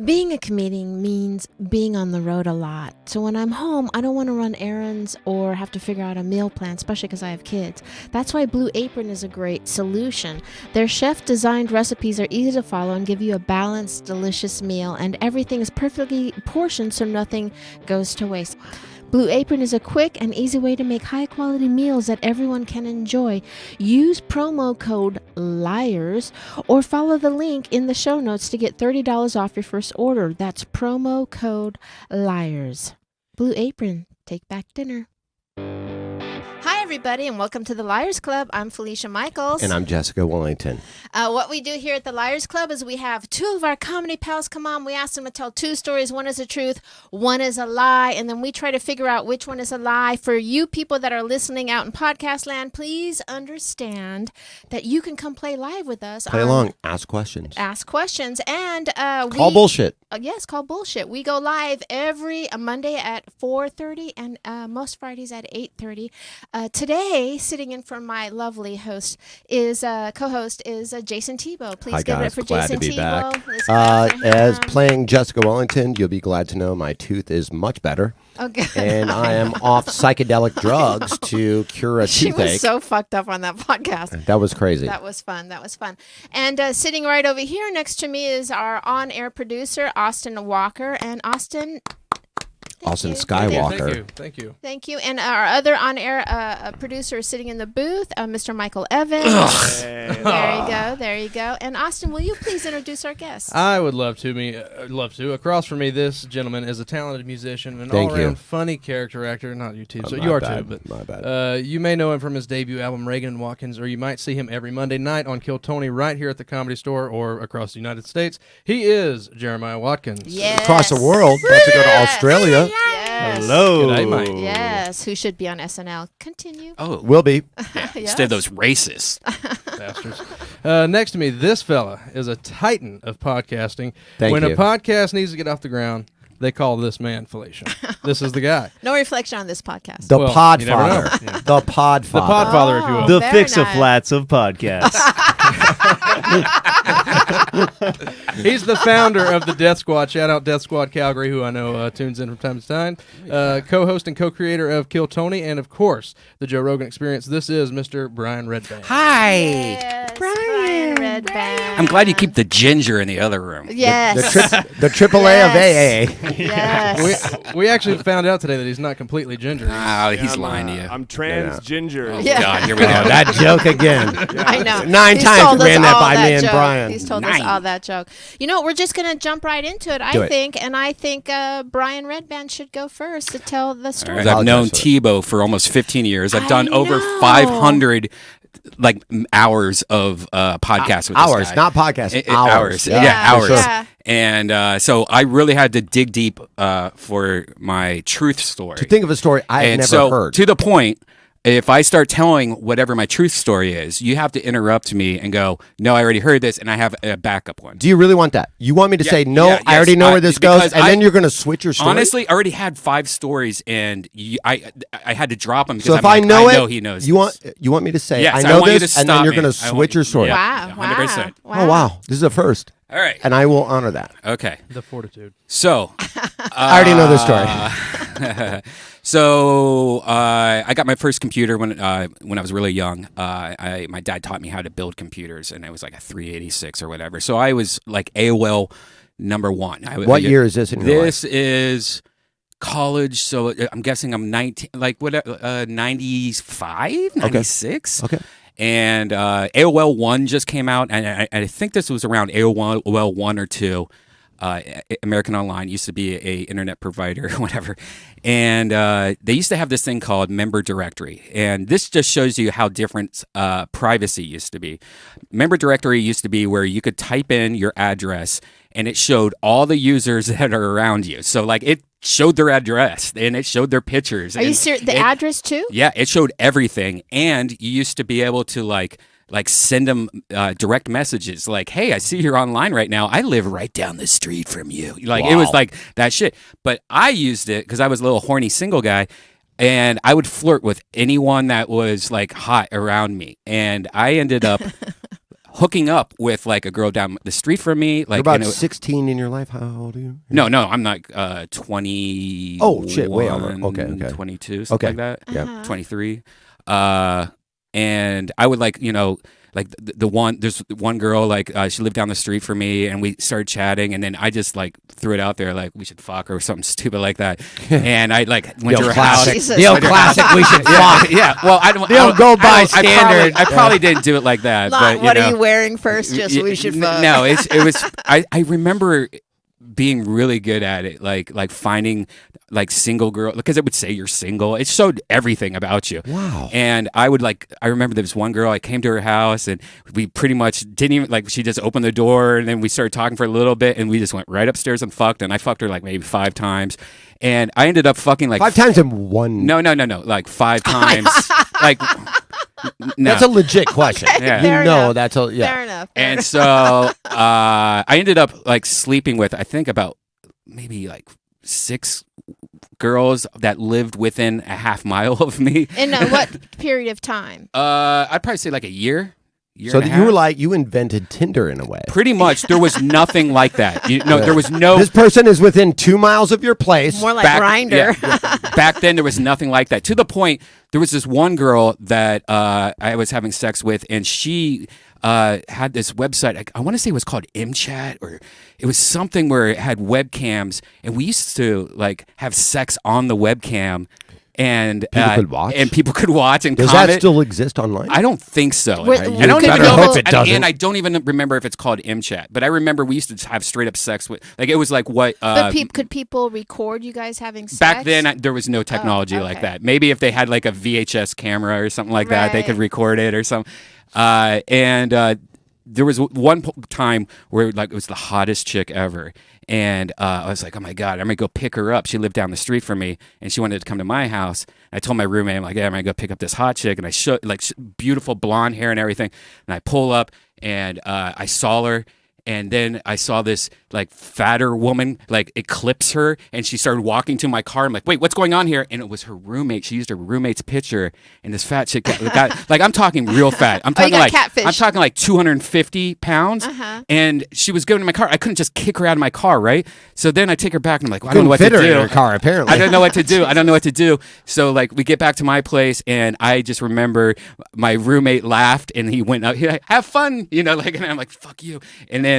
Being a comedian means being on the road a lot. So when I'm home, I don't want to run errands or have to figure out a meal plan, especially because I have kids. That's why Blue Apron is a great solution. Their chef-designed recipes are easy to follow and give you a balanced, delicious meal, and everything is perfectly portioned so nothing goes to waste. Blue Apron is a quick and easy way to make high-quality meals that everyone can enjoy. Use promo code LIARS or follow the link in the show notes to get $30 off your first order. That's promo code LIARS. Blue Apron, take back dinner. Hi, everybody, and welcome to the Liars Club. I'm Felicia Michaels. And I'm Jessica Wellington. What we do here at the Liars Club is we have two of our comedy pals come on. We ask them to tell two stories. One is the truth, one is a lie, and then we try to figure out which one is a lie. For you people that are listening out in podcast land, please understand that you can come play live with us. Play along. Ask questions. Ask questions. And call bullshit. Yes, call bullshit. We go live every Monday at 4:30 and most Fridays at 8:30. Today, sitting in for my lovely co-host is Jason Thibault. Please Hi, give it guys. up for Glad Jason to be Thibault. back. As playing Jessica Wellington, you'll be glad to know my tooth is much better. Okay. And I am off psychedelic drugs to cure a She toothache. was so fucked up on that podcast. That was crazy. That was fun. And sitting right over here next to me is our on-air producer, Austin Walker. And Austin... Austin Skywalker. Thank you. And our other on-air producer is sitting in the booth, Mr. Michael Evans. There you go. And Austin, will you please introduce our guest? I would love to. Across from me, this gentleman is a talented musician, an all-around funny character actor. Not you too, so you are too. But my bad. You may know him from his debut album, Rogan and Watkins, or you might see him every Monday night on Kill Tony right here at the Comedy Store or across the United States. He is Jeremiah Watkins. Yes. Across the world. About to go to Australia. Yes. Hello. G'day, mate. Yes, who should be on SNL. Continue. Oh, Will be. Yes. instead of those racists. Bastards. Next to me, this fella is a titan of podcasting. Thank when you. a podcast needs to get off the ground, they call this man Felicia. This is the guy. No reflection on this podcast. The Well, Podfather. you never know. Yeah. The Podfather. The Podfather, if you will. The very fix-a-flats of podcasts. He's the founder of the Death Squad. Shout out Death Squad Calgary, who I know tunes in from time to time. Co-host and co-creator of Kill Tony, and of course, the Joe Rogan Experience. This is Mr. Brian Redban. Hi. Yes, Brian Redban. I'm glad you keep the ginger in the other room. Yes. The AAA of AA. Yes. We actually found out today that he's not completely ginger. Oh, he's lying to you. I'm trans ginger. Oh, Yeah. God, here we go. That joke again. I know. 9 He's times told us ran that all by me and joke. Brian. He's told us 9. all that joke. You know, we're just going to jump right into it, Do I it. think. And I think Brian Redban should go first to tell the story. I've known Apologize for Thibault for almost 15 years. I've I done over know. 500 hours of podcasts with this Hours, guy. not podcasts. Hours. Yeah, Yeah, for hours. sure. Yeah. And so I really had to dig deep for my truth story. To think of a story I had And never so, heard. to the point, if I start telling whatever my truth story is, you have to interrupt me and go, no, I already heard this, and I have a backup one. Do you really want that? You want me to say, no, yeah, I already yes, know where this goes, because and then you're going to switch your story? Honestly, I already had 5 stories, and I had to drop them because so if I'm like, know I it, know he knows you this. want me to say, Yes, I I know want you this, to and then stop you're me. going to I want switch you- your story. Yeah. Wow. 100%. Oh, wow. This is a first, All right. and I will honor that. Okay. The fortitude. So. I already know this story. So I got my first computer when I was really young. My dad taught me how to build computers, and it was like a 386 or whatever. So I was like AOL number 1. What year is this in your life? This is college, so I'm guessing I'm 19, like what, 95, 96. Okay. And AOL 1 just came out, and I think this was around AOL 1 or 2. American Online used to be a internet provider, whatever, and they used to have this thing called Member Directory, and this just shows you how different privacy used to be. Member Directory used to be where you could type in your address, and it showed all the users that are around you. So, like, it showed their address, and it showed their pictures. Are you serious? The address, too? Yeah, it showed everything, and you used to be able to, like send them direct messages like, hey, I see you're online right now. I live right down the street from you. Like, It was like that shit. But I used it because I was a little horny single guy, and I would flirt with anyone that was like hot around me. And I ended up hooking up with like a girl down the street from me. Like You're about 16 in your life. How old are you? No, I'm like 20. Oh shit, way over. Okay. 22, something like that. Yeah. 23. And I would like, like there's one girl, like she lived down the street from me, and we started chatting, and then I just like threw it out there, like we should fuck or something stupid like that. And I like went to her house. The old classic, we should fuck. Yeah, well, I don't. The old go by standard. I probably didn't do it like that. Not, but, what are you wearing first? Just we should fuck. No, it was. I remember being really good at it, like finding like single girl, because it would say you're single. It showed everything about you. Wow. And I remember there was one girl, I came to her house and we pretty much didn't even, like, she just opened the door and then we started talking for a little bit and we just went right upstairs and fucked, and I fucked her like maybe 5 times. And I ended up fucking like 5 times in one. No, like 5 times. Like, no. That's a legit question. Okay, Yeah. fair enough. That's a Fair enough. And so I ended up like sleeping with, I think, about maybe like 6 girls that lived within a half mile of me. In what period of time? I'd probably say like a year. So and a you were half. like, you invented Tinder in a way. Pretty much. There was nothing like that. There was no. This person is within 2 miles of your place. More like Grindr. Back then, there was nothing like that. To the point, there was this one girl that I was having sex with, and she had this website. I want to say it was called MChat, or it was something where it had webcams, and we used to like have sex on the webcam. And people could watch? and people could watch and Does comment. that still exist online? I don't think so. Wait, I you don't could even go- know. hope it doesn't. And I don't even remember if it's called MChat. But I remember we used to have straight up sex with, like, it was like what. But could people record you guys having sex? Back then, there was no technology like okay. that. Maybe if they had like a VHS camera or something like that, they could Right. record it or something. There was one time where like it was the hottest chick ever, and I was like, oh my god, I'm gonna go pick her up. She lived down the street from me, and she wanted to come to my house. I told my roommate, I'm like, yeah, I'm gonna go pick up this hot chick, and I showed like beautiful blonde hair and everything, and I pull up, and I saw her. And then I saw this like fatter woman like eclipse her, and she started walking to my car. I'm like, wait, what's going on here? And it was her roommate. She used her roommate's picture, and this fat chick got like, I'm talking real fat. I'm talking like catfish. I'm talking like 250 pounds. And she was going to my car. I couldn't just kick her out of my car, right? So then I take her back, and I'm like, well, I don't know what to Couldn't fit her do. in her car, apparently. I don't know what to do. I don't know what to do. So like we get back to my place, and I just remember my roommate laughed, and he went up. He like, have fun, like, and I'm like, fuck you. And then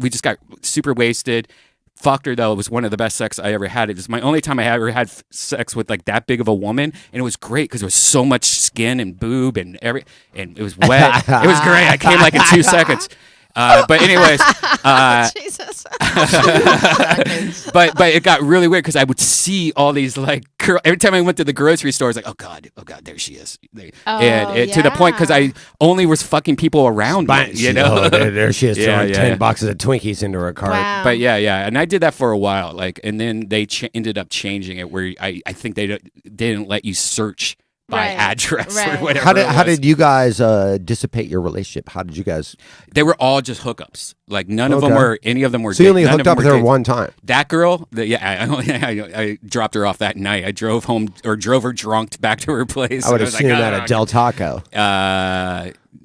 we just got super wasted. Fucked her though. It was one of the best sex I ever had. It was my only time I ever had sex with like that big of a woman, and it was great because there was so much skin and boob and and it was wet. It was great. I came like in 2 seconds. But anyways, Jesus. but it got really weird because I would see all these like girl every time I went to the grocery store. I was like, oh god, there she is. And to the point because I only was fucking people around me, there she is, throwing Yeah. 10 boxes of Twinkies into her cart. Wow. But yeah, and I did that for a while, like, and then they ended up changing it where I think they didn't let you search by Right. address Right. or whatever. How it was. did you guys dissipate your relationship? How did you guys? They were all just hookups. Like none of them Okay. were. Any of them were. So you only none hooked of them up with were her dates. one time. That girl, I dropped her off that night. I drove her drunk back to her place. I would and have was seen like, that at Del Taco.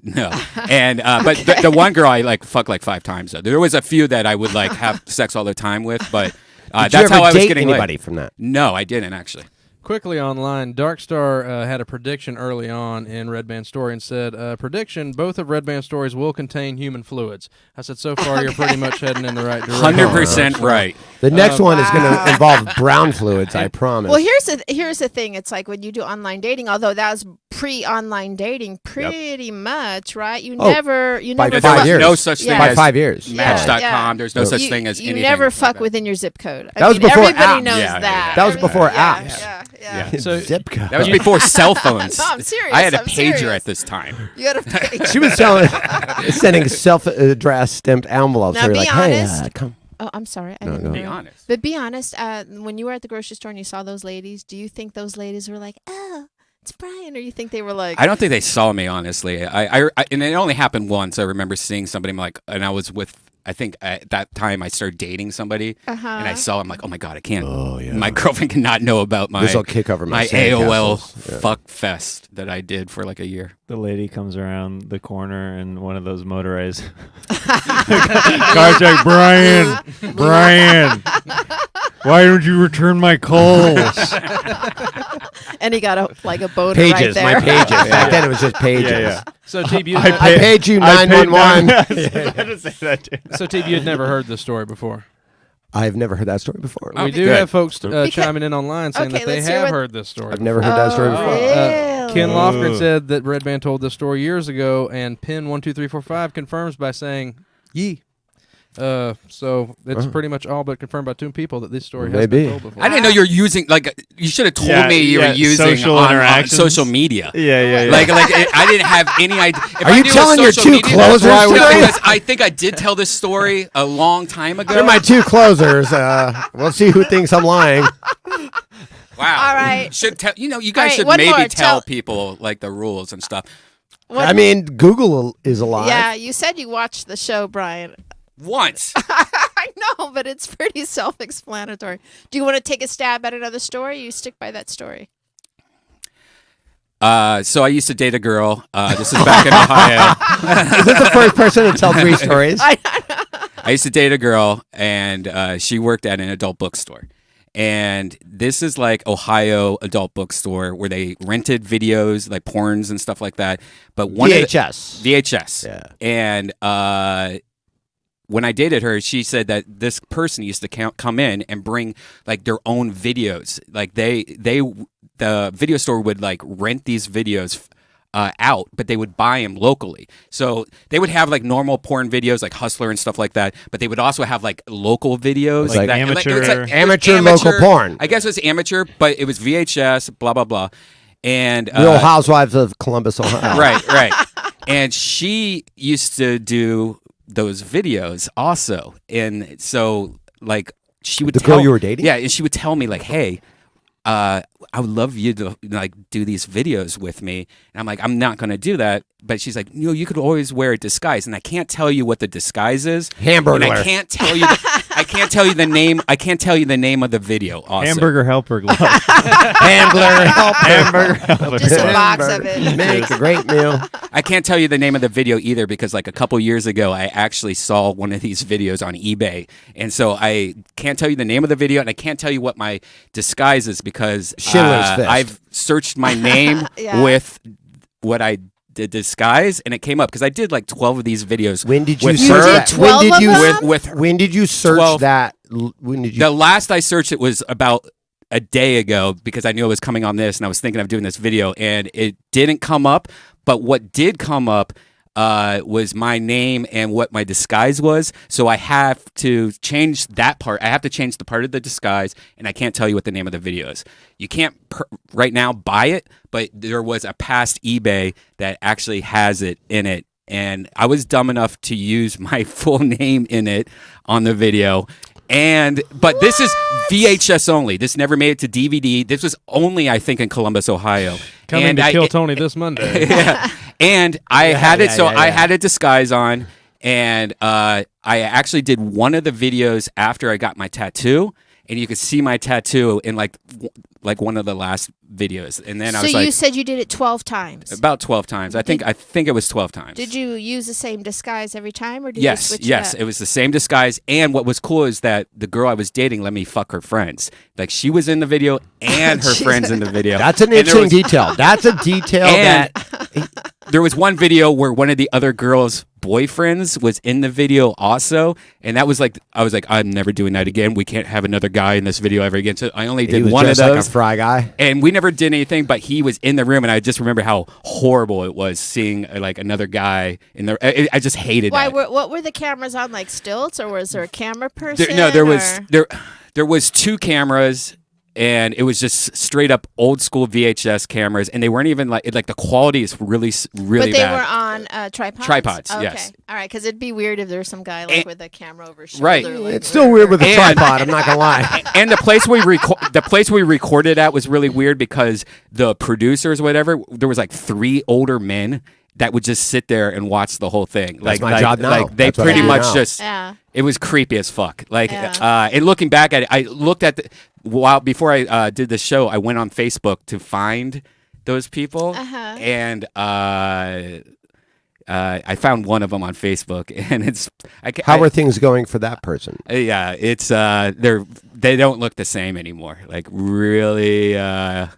No, and but the one girl I like fucked like 5 times. Though. There was a few that I would like have sex all the time with, but Did that's you ever how I was date getting anybody laid. from that? No, I didn't actually. Quickly online, Darkstar had a prediction early on in Redban's story and said, prediction, both of Redban's stories will contain human fluids. I said, so far you're pretty much heading in the right direction. 100% right. The next one is going to involve brown fluids, I promise. Well, here's the thing. It's like when you do online dating, although that was pre-online dating, pretty much, right? You Oh, never by There 5 was years. no such thing Yeah. By as 5 years. Yeah. Match.com. Yeah. There's no such you, thing as you anything. never like fuck that. within your zip code. That was before everybody apps. knows Yeah, that. That was before Yeah, apps. Yeah. So- Zip code. That was before cell phones. No, I'm serious. I had a I'm pager serious. at this time. You got to pay. She was sending self-addressed stamped envelopes. Now, They were be like, honest. hey, come. Oh, I'm sorry. I No, didn't go know. Be honest. But be honest. When you were at the grocery store and you saw those ladies, do you think those ladies were like, "Oh, it's Brian," or you think they were like, I don't think they saw me, honestly. I and it only happened once. I remember seeing somebody, and I I think at that time I started dating somebody, and I saw. I'm like, oh my god, I can't. Oh, yeah. My girlfriend cannot know about my. This will kick over my AOL sandcastles. fuck fest that I did for like a year. The lady comes around the corner in one of those motorized cars like, Brian, why don't you return my calls? And he got a boner Pages, right there. my pages. Back then it was just pages. Yeah. So, Teeb, you I paid you 911. so Teeb, you had never heard this story before. I've never heard that story before. Oh, We do good. have folks chiming in online saying Okay, that they let's hear have what- heard this story. I've never heard that story before. Really? Ken Lofgren said that Redban told this story years ago, and Pin12345 confirms by saying, "Yee." So it's pretty much all but confirmed by two people that this story has been Maybe. told before. I didn't know you're using you should have told me you were using social on interactions. social media. Yeah. Like I didn't have any idea. If Are I you knew telling your social two media, closers that's why today? because I think I did tell this story a long time ago. They're my two closers. We'll see who thinks I'm lying. Wow. All right. Should tell you guys All right, should one maybe more. tell people like the rules and stuff. I mean, Google is alive. Yeah, you said you watched the show, Brian. Once. I know, but it's pretty self-explanatory. Do you want to take a stab at another story? You stick by that story. So I used to date a girl. This is back in Ohio. Is this the first person to tell 3 stories? I used to date a girl, and she worked at an adult bookstore. And this is like Ohio adult bookstore where they rented videos, like porns and stuff like that. But one VHS. VHS. Yeah. And when I dated her, she said that this person used to come in and bring like their own videos. Like the video store would like rent these videos out, but they would buy them locally. So they would have like normal porn videos, like Hustler and stuff like that. But they would also have like local videos, Like that, amateur- it was it was Amateur local porn. I guess it was amateur, but it was VHS. Blah blah blah. And Real Housewives of Columbus, Ohio. right. And she used to do those videos also, and so like she would The girl you were dating? Yeah, and she would tell me like, hey. I would love you to like do these videos with me. And I'm like, I'm not going to do that. But she's like, you could always wear a disguise. And I can't tell you what the disguise is. Hamburger. And I can't tell you the name. I can't tell you the name of the video. Also. Hamburger helper glove. Hamburger helper. Just a box of it. Make a great meal. I can't tell you the name of the video either because like a couple years ago, I actually saw one of these videos on eBay. And so I can't tell you the name of the video and I can't tell you what my disguise is because Schindler's Fist. I've searched my name Yeah. with what I did disguise and it came up because I did like 12 of these videos. When did you with search her. that? 12 When did you of them? With When did you search 12. that? When did you? The last I searched it was about a day ago because I knew it was coming on this and I was thinking of doing this video and it didn't come up. But what did come up was my name and what my disguise was. So I have to change that part. I have to change the part of the disguise and I can't tell you what the name of the video is. You can't right now buy it, but there was a past eBay that actually has it in it. And I was dumb enough to use my full name in it on the video. But this is VHS only. This never made it to DVD. This was only, I think, in Columbus, Ohio. Coming to Kill Tony this Monday. Yeah. And I had it, I yeah. had a disguise on, and I actually did one of the videos after I got my tattoo, and you could see my tattoo in like one of the last videos. And then I So was you like, said you did it 12 times. about 12 times. I think it was 12 times. Did you use the same disguise every time, or did you switch Yes, it up? it was the same disguise. And what was cool is that the girl I was dating let me fuck her friends. Like she was in the video and her friends in the video. That's an And there interesting was- detail. That's a detail And that. there was one video where one of the other girls' boyfriends was in the video also, and that was like I was like, I'm never doing that again. We can't have another guy in this video ever again. So I only He did was one of dressed like those. a fry guy. And we never did anything, but he was in the room, and I just remember how horrible it was seeing like another guy in there. I just hated Why? that. What were the cameras on? Like stilts, or was there a camera person? There was or- there was two cameras. And it was just straight up old school VHS cameras, and they weren't even like the quality is really But they bad. were on tripods. Tripods, Okay. yes. All right, because it'd be weird if there's some guy like And- with a camera over his shoulder. Right. like, It's still weird with a And- tripod. I'm not gonna lie. And the place we recorded at was really weird because the producers, whatever, there was like three older men that would just sit there and watch the whole thing. That's my job now. Like they That's what I pretty do much now. just. Yeah. It was creepy as fuck. Like, Yeah. and looking back at it, I looked at while before I did the show, I went on Facebook to find those people, and I found one of them on Facebook, and it's How are things going for that person? Yeah, it's they don't look the same anymore. Like really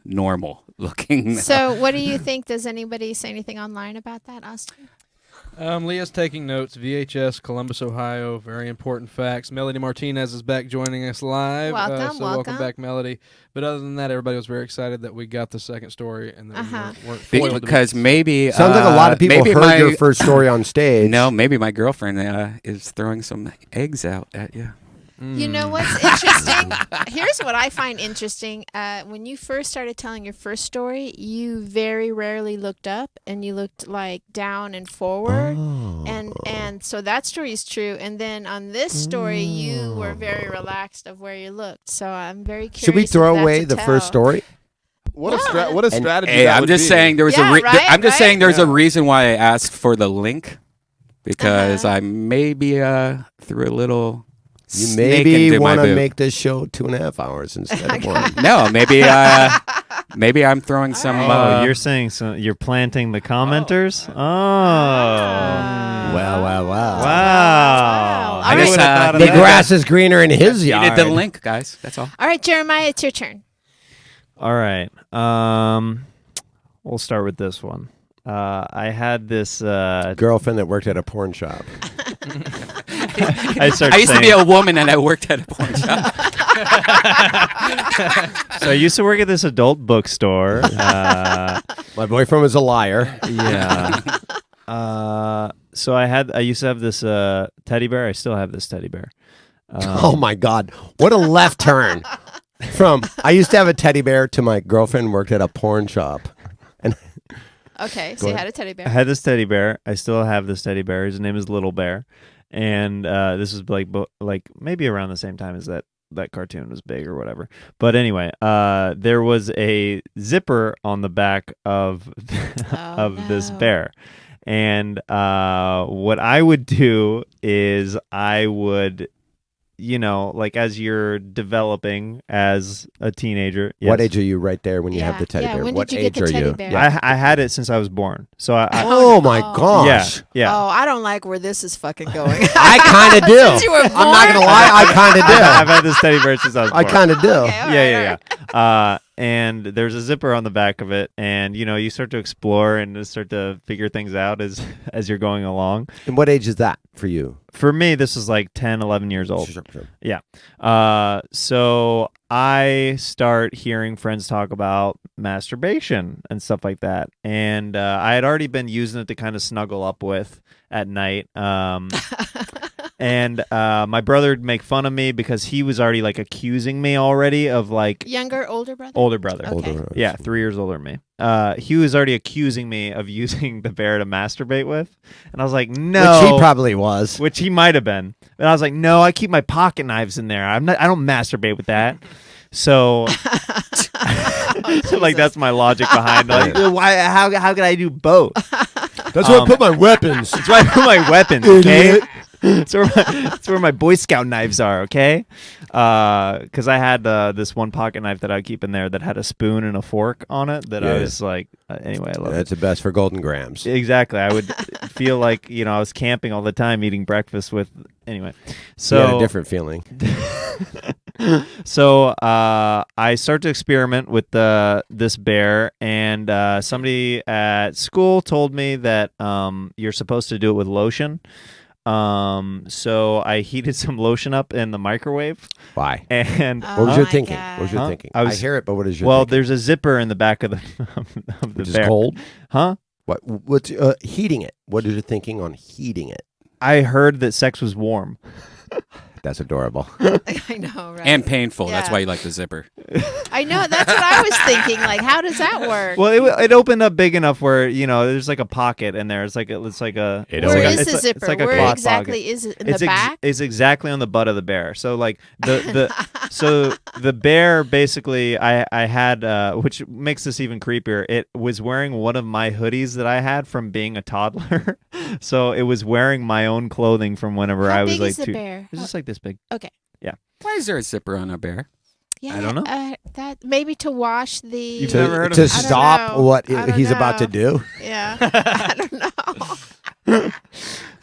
normal looking. So, what do you think? Does anybody say anything online about that, Austin? Leah's taking notes. VHS, Columbus, Ohio. Very important facts. Melody Martinez is back joining us live. Welcome back, Melody. But other than that, everybody was very excited that we got the second story and that we weren't foiled. Because maybe sounds like a lot of people heard your first story on stage. No, maybe my girlfriend is throwing some eggs out at you. You know what's interesting? Here's what I find interesting. When you first started telling your first story, you very rarely looked up, and you looked like down and forward. And so that story is true. And then on this story, you were very relaxed of where you looked. So I'm very curious. Should we throw away the tell. first story? What a strategy Hey, that I'm would just be. saying there was I'm just saying there's a reason why I asked for the link, because I maybe threw a little. You maybe want to make this show 2.5 hours instead of 1. No, maybe I'm throwing some. You're saying you're planting the commenters. Oh, Wow. wow! I just The grass is greener in his yard. Needed the link, guys. That's all. All right, Jeremiah, it's your turn. All right. We'll start with this one. I had this girlfriend that worked at a porn shop. I used to be a woman and I worked at a porn shop. So I used to work at this adult bookstore. My boyfriend was a liar. Yeah. So I used to have this teddy bear. I still have this teddy bear. Oh my God! What a left turn from I used to have a teddy bear to my girlfriend worked at a porn shop. And Okay, so you had a teddy bear. I had this teddy bear. I still have this teddy bear. His name is Little Bear, and this was like maybe around the same time as that cartoon was big or whatever. But anyway, there was a zipper on the back of this bear, and what I would do is I would. Like as you're developing as a teenager. Yes. What age are you right there when you have the teddy bear? When what did you age get the are teddy you? bear? Yeah. I had it since I was born. So oh my gosh. Yeah. Oh, I don't like where this is fucking going. I kind of do. Since you were born? I'm not going to lie. I kind of do. I've had this teddy bear since I was born. I kind of do. Okay, Yeah. And there's a zipper on the back of it, and you start to explore and just start to figure things out as you're going along. And what age is that for you? For me, this is like 10, 11 years old. Sure. Yeah. So I start hearing friends talk about masturbation and stuff like that, and I had already been using it to kind of snuggle up with at night. And my brother would make fun of me because he was already like accusing me already of like Younger, older brother? older brother. Okay. Yeah, 3 years older than me. He was already accusing me of using the bear to masturbate with, and I was like, no. Which he probably was. Which he might have been, but I was like, no, I keep my pocket knives in there. I don't masturbate with that. So, so like that's my logic behind like why how could I do both? That's where I put my weapons. That's why I put my weapons. Okay. That's where my Boy Scout knives are, okay? Because I had this one pocket knife that I keep in there that had a spoon and a fork on it that I was like, anyway, I love That's it. the best for Golden Grams. Exactly. I would feel like, I was camping all the time eating breakfast with, anyway. So You had a different feeling. So I start to experiment with this bear, and somebody at school told me that you're supposed to do it with lotion. So I heated some lotion up in the microwave. Why? And What was your my thinking? God. What was your Huh? thinking? I I was- hear it, but what is your well, thinking? there's a zipper in the back of the Which is bear. cold? Huh? What's heating it? What is your thinking on heating it? I heard that sex was warm. That's adorable. I know, right? And painful. That's Yeah. why you like the zipper. I know. That's what I was thinking. Like, how does that work? Well, it opened up big enough where there's like a pocket in there. It's like a. Where It's is the zipper? It's like a Where cloth exactly pocket. is it? In the back? It's exactly on the butt of the bear. So like so the bear basically I had which makes this even creepier. It was wearing one of my hoodies that I had from being a toddler. So it was wearing my own clothing from whenever How I was big like is the 2. bear? It's just like this big. Okay. Why is there a zipper on a bear? Yeah, I don't know. That maybe to wash the. You've never heard of to it? I don't stop know. what I don't he's about to know. do Yeah, I don't know.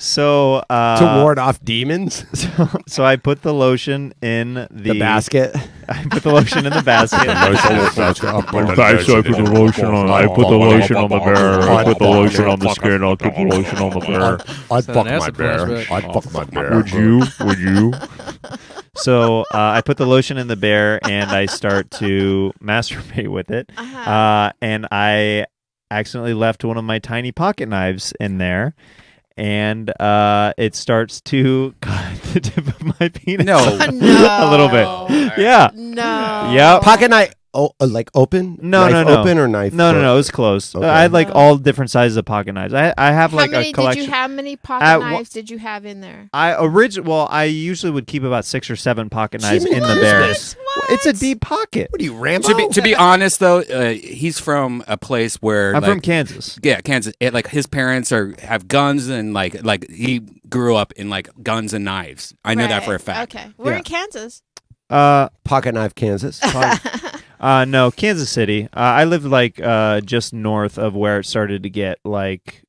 So to ward off demons. so I put the lotion in The basket. I put the lotion in the basket. I put the lotion on. I put the lotion on the bear. I put the lotion on the skin. I put the lotion on the bear. I'd So fuck that's my a bear. flashback. I'd fuck my bear. Would you? Would you? So I put the lotion in the bear and I start to masturbate with it. And I accidentally left one of my tiny pocket knives in there. And it starts to cut the tip of my penis. No. No. A little bit. Yeah. No. Yep. Pocket knife. Oh, like open? No, Knife no. Open or knife? No, it was closed. Okay. I had like No. all different sizes of pocket knives. I have like a collection. How many pocket Wha- knives did you have in there? I usually would keep about 6 or 7 pocket knives in the bear. What? It's a deep pocket. What are you, Rambo? To be honest, though, he's from a place where I'm like, from Kansas. Yeah, Kansas. Like his parents have guns and like he grew up in like guns and knives. I know that for a fact. Okay, we're Yeah. in Kansas. Pocket knife, Kansas. No, Kansas City. I lived like just north of where it started to get like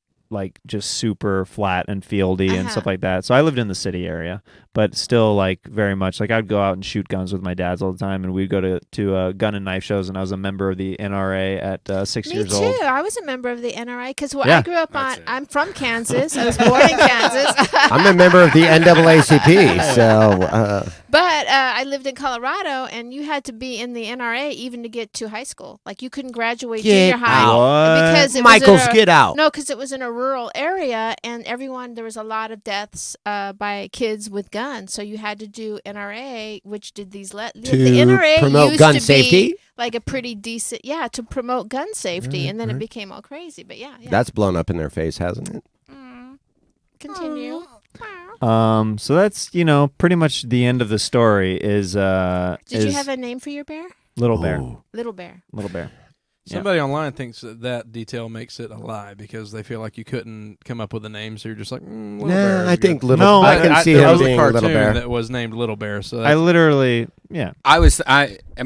just super flat and fieldy and stuff like that. So I lived in the city area, but still like very much like I'd go out and shoot guns with my dads all the time, and we'd go to gun and knife shows. And I was a member of the NRA at 6 Me years too. old. I was a member of the NRA because Yeah. I grew up on. I'm from Kansas. I was born in Kansas. I'm a member of the NAACP, so But I lived in Colorado, and you had to be in the NRA even to get to high school. Like you couldn't graduate Get junior high out. because it Michaels, was in a, get out. No, because it was in a rural area, and there was a lot of deaths by kids with guns. So you had to do NRA, which did these. The NRA promote used gun to safety? be like a pretty decent, to promote gun safety, and then it became all crazy. But yeah. That's blown up in their face, hasn't it? Continue. So that's pretty much the end of the story. Is Did you have a name for your bear? Little Bear? Little Bear. Little Bear. Somebody online thinks that detail makes it a lie because they feel like you couldn't come up with a name, so you're just like, Little Bear. I think good. Little. No, I can see there him was a being cartoon Little Bear. that was named Little Bear. So I literally, Am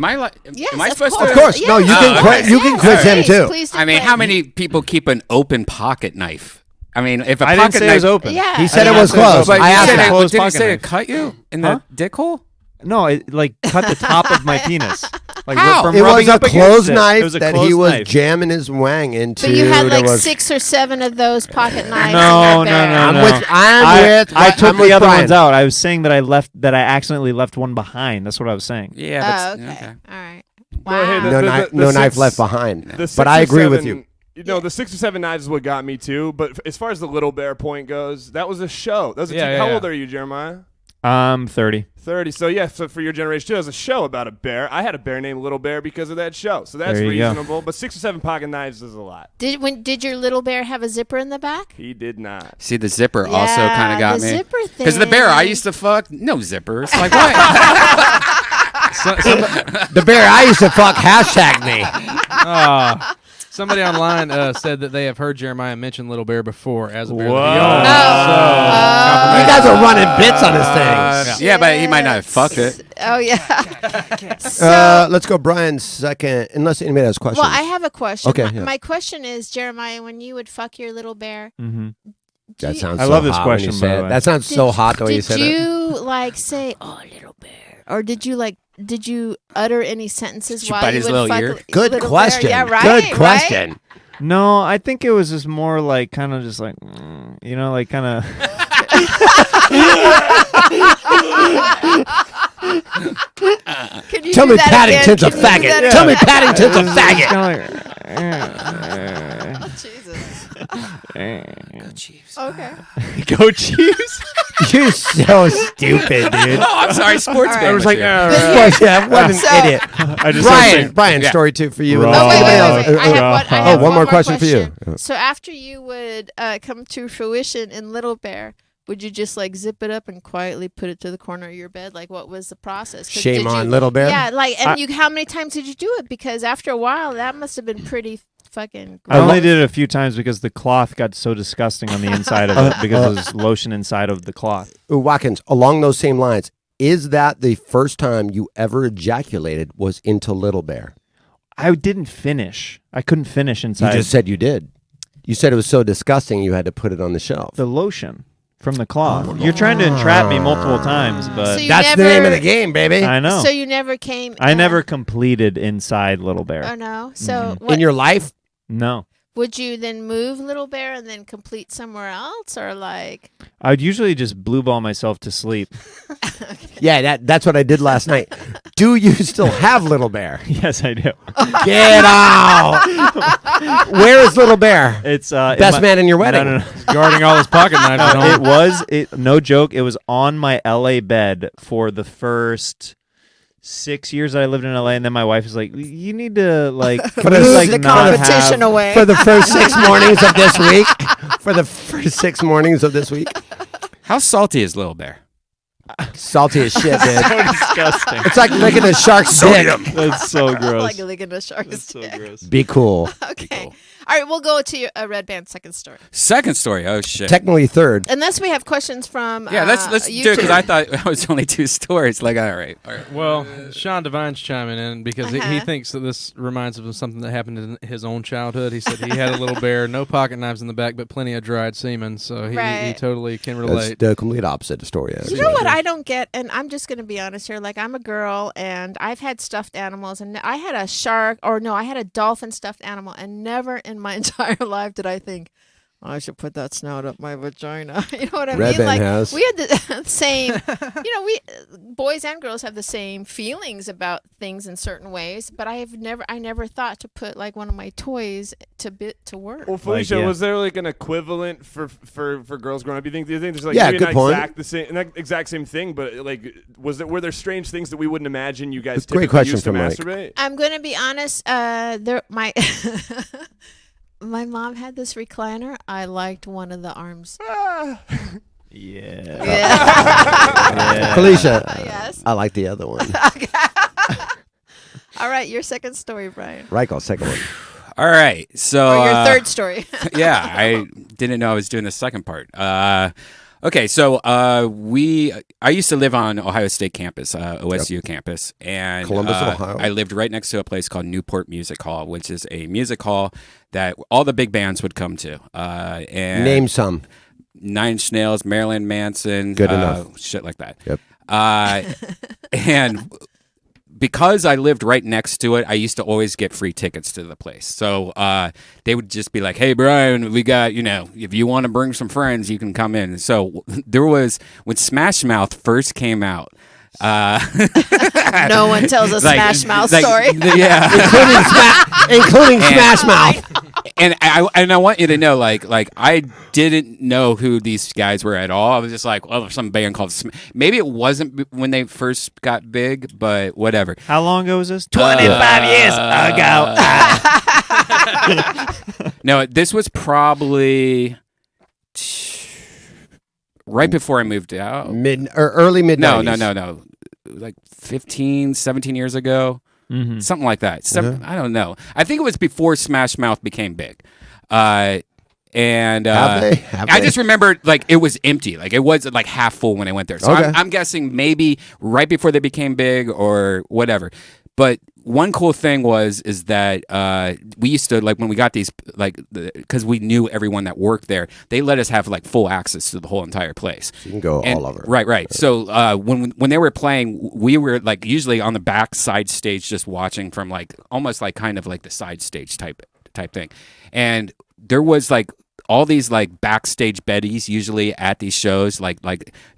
I like? Yes, am I of supposed course. Of course. No, you can Yes, quiz. You can quiz him please, too. Please do I mean, quiz. how many people keep an open pocket knife? I mean, if a I pocket didn't say knife it was open. Yeah. He said I it was didn't say it was close. open. I You asked said him. it closed Did he pocket say knife. it cut you in Huh? the dick hole? No, it like cut the top of my penis. Like How? from It was rubbing a up against closed it. knife It was a that he closed was knife. jamming his wang into. But you had There like was- 6 or 7 of those pocket knives. No, in your bear. I'm no. with. I took I'm with the other Brian. ones out. I was saying that I accidentally left one behind. That's what I was saying. Yeah. Oh, But, okay. All right. Well, hey, Wow. No the knife six- left behind. The 6 But I or agree with 7 you. the 6 or 7 knives is what got me too. But as far as the Little Bear point goes, that was a show. That was a Yeah, TV. yeah, How yeah. old are you, Jeremiah? 30. 30. So yeah, so for your generation too, it was a show about a bear. I had a bear named Little Bear because of that show. So that's There you go. reasonable. But 6 or 7 pocket knives is a lot. Did your little bear have a zipper in the back? He did not. see, the zipper also Yeah, kind of got the me. zipper Because the bear I thing. used to fuck, no zippers. Like what? The bear I used to fuck hashtag me. somebody online said that they have heard Jeremiah mention Little Bear before as a bear. Whoa. That he owns. Oh. You guys are running bits on this thing. Yeah, but he might not have fucked it. Oh yeah. Let's go, Brian, second. Unless anybody has questions. Well, I have a question. Okay, My, yeah. my question is, Jeremiah, when you would fuck your little bear, Mm-hmm. That sounds. I so love this hot when you question, say by it. the way. That sounds so hot the way you did said it. you like say, "Oh, little bear," or did you utter any sentences Did you while bite you his would little fuck ear? Good little question. Bear? Yeah, right. Good question. No, I think it was just more like kind of just like, like kind of. Can you Tell do me that Paddington's a again? Can you do faggot. that Tell me again? Paddington's a It's just faggot. kinda like, Jesus. Go Chiefs. Okay. Go Chiefs. You're so stupid, dude. Oh, I'm sorry, sports All fan. right. was like, Yeah, what an So- idiot. I just Brian, Yeah. story 2 for you. Wrong. Oh, wait. Uh, I have one more question for you. So after you would come to fruition in Little Bear, would you just like zip it up and quietly put it to the corner of your bed? Like, what was the process? 'Cause Shame did on you- Little Bear. Yeah, like, and how many times did you do it? Because after a while, that must have been pretty fucking. I only did it a few times because the cloth got so disgusting on the inside of it because it was lotion inside of the cloth. Ooh, Watkins, along those same lines, is that the first time you ever ejaculated was into Little Bear? I didn't finish. I couldn't finish You inside just said you did. You said it was so disgusting you had to put it on the shelf. the lotion from the cloth. You're trying to entrap me multiple times, but So you That's the name of the game, baby. I know. So you never came. I never completed inside Little Bear. Oh no. So what, In your life? No. would you then move Little Bear and then complete somewhere else, or like? I'd usually just blue ball myself to sleep. Yeah, that's what I did last night. Do you still have Little Bear? Yes, I do. Get out! Where is Little Bear? It's Best man in your wedding. No. Guarding all his pocket knives at home. No joke. It was on my LA bed for the first 6 years that I lived in LA, and then my wife was like, "You need to like For just, the- like the not competition have." away. For the first 6 mornings of this week. For the first 6 mornings of this week. How salty is Little Bear? Salty as shit, dude. So disgusting. It's like licking a shark's dick. That's so gross. Like licking a shark's That's so dick. gross. Be cool. Okay. All right, we'll go to your Redban second story. Second story. Oh shit. Technically third. Unless we have questions from Yeah, let's do it because YouTube. I thought it was only 2 stories. Like, all right. Well, Sean Devine's chiming in because he Uh-huh. thinks that this reminds him of something that happened in his own childhood. He said he had a little bear, no pocket knives in the back, but plenty of dried semen. So he Right. totally can That's relate. the complete opposite of story. You Actually. know what I don't get, and I'm just going to be honest here. Like, I'm a girl, and I've had stuffed animals, and I had a shark, or no, I had a dolphin stuffed animal, and never in my entire life did I think, I should put that snout up my vagina. You know what I Redban mean? Like, has. we had the same, we boys and girls have the same feelings about things in certain ways, but I never thought to put like one of my toys to work. Well, Felicia, yeah. was there like an equivalent for girls growing up? Do you think there's like Yeah, maybe good not point. exact same thing, but like were there strange things that we wouldn't imagine you guys Great typically question used to from Mike. masturbate? I'm gonna be honest. My mom had this recliner. I liked one of the arms. Yeah. Yeah. Felicia. Yes. I like the other one. All right, your second story, Brian. Reichel, second one. All right. So Or your third story. yeah, I didn't know I was doing the second part. Okay, so I used to live on Ohio State campus, OSU campus, and Columbus, Ohio. I lived right next to a place called Newport Music Hall, which is a music hall that all the big bands would come to. And Name some. Nine Inch Nails, Marilyn Manson, Good enough. shit like that. Yep. And because I lived right next to it, I used to always get free tickets to the place. So they would just be like, "Hey, Brian, we got, if you want to bring some friends, you can come in." So there was, when Smash Mouth first came out, No one tells a Smash Mouth story. Yeah. Including Smash Mouth. And I want you to know, like I didn't know who these guys were at all. I was just like, well, some band called maybe it wasn't when they first got big, but whatever. How long ago was this? 25 years ago. No, this was probably right before I moved out. Early mid. No. Like 15, 17 years ago. Mm-hmm. Something like that. I don't know. I think it was before Smash Mouth became big. And Have they? I just remember like it was empty. Like it was like half full when I went there. So Okay. I'm guessing maybe right before they became big or whatever. But one cool thing is that we used to, like, when we got these, like, because we knew everyone that worked there, they let us have like full access to the whole entire place. So you can go all over. Right. So when they were playing, we were like usually on the back side stage, just watching from like almost like kind of like the side stage type thing, and there was like all these like backstage beddies usually at these shows, like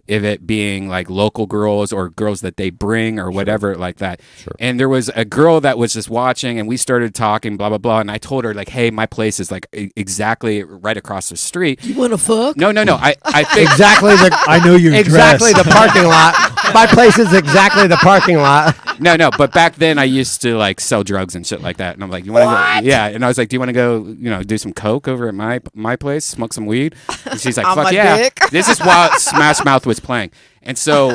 if it being like local girls or girls that they bring or whatever like that. Sure. And there was a girl that was just watching, and we started talking, blah blah blah. And I told her like, hey, my place is like exactly right across the street. You want to fuck? No. I think Exactly the I know you're exactly dressed. the parking lot. My place is exactly the parking lot. no. But back then I used to like sell drugs and shit like that. And I'm like, you want to go? Yeah. And I was like, do you want to go? Do some coke over at my place, smoke some weed? And she's like, On fuck my yeah. dick. This is while Smash Mouth was playing, and so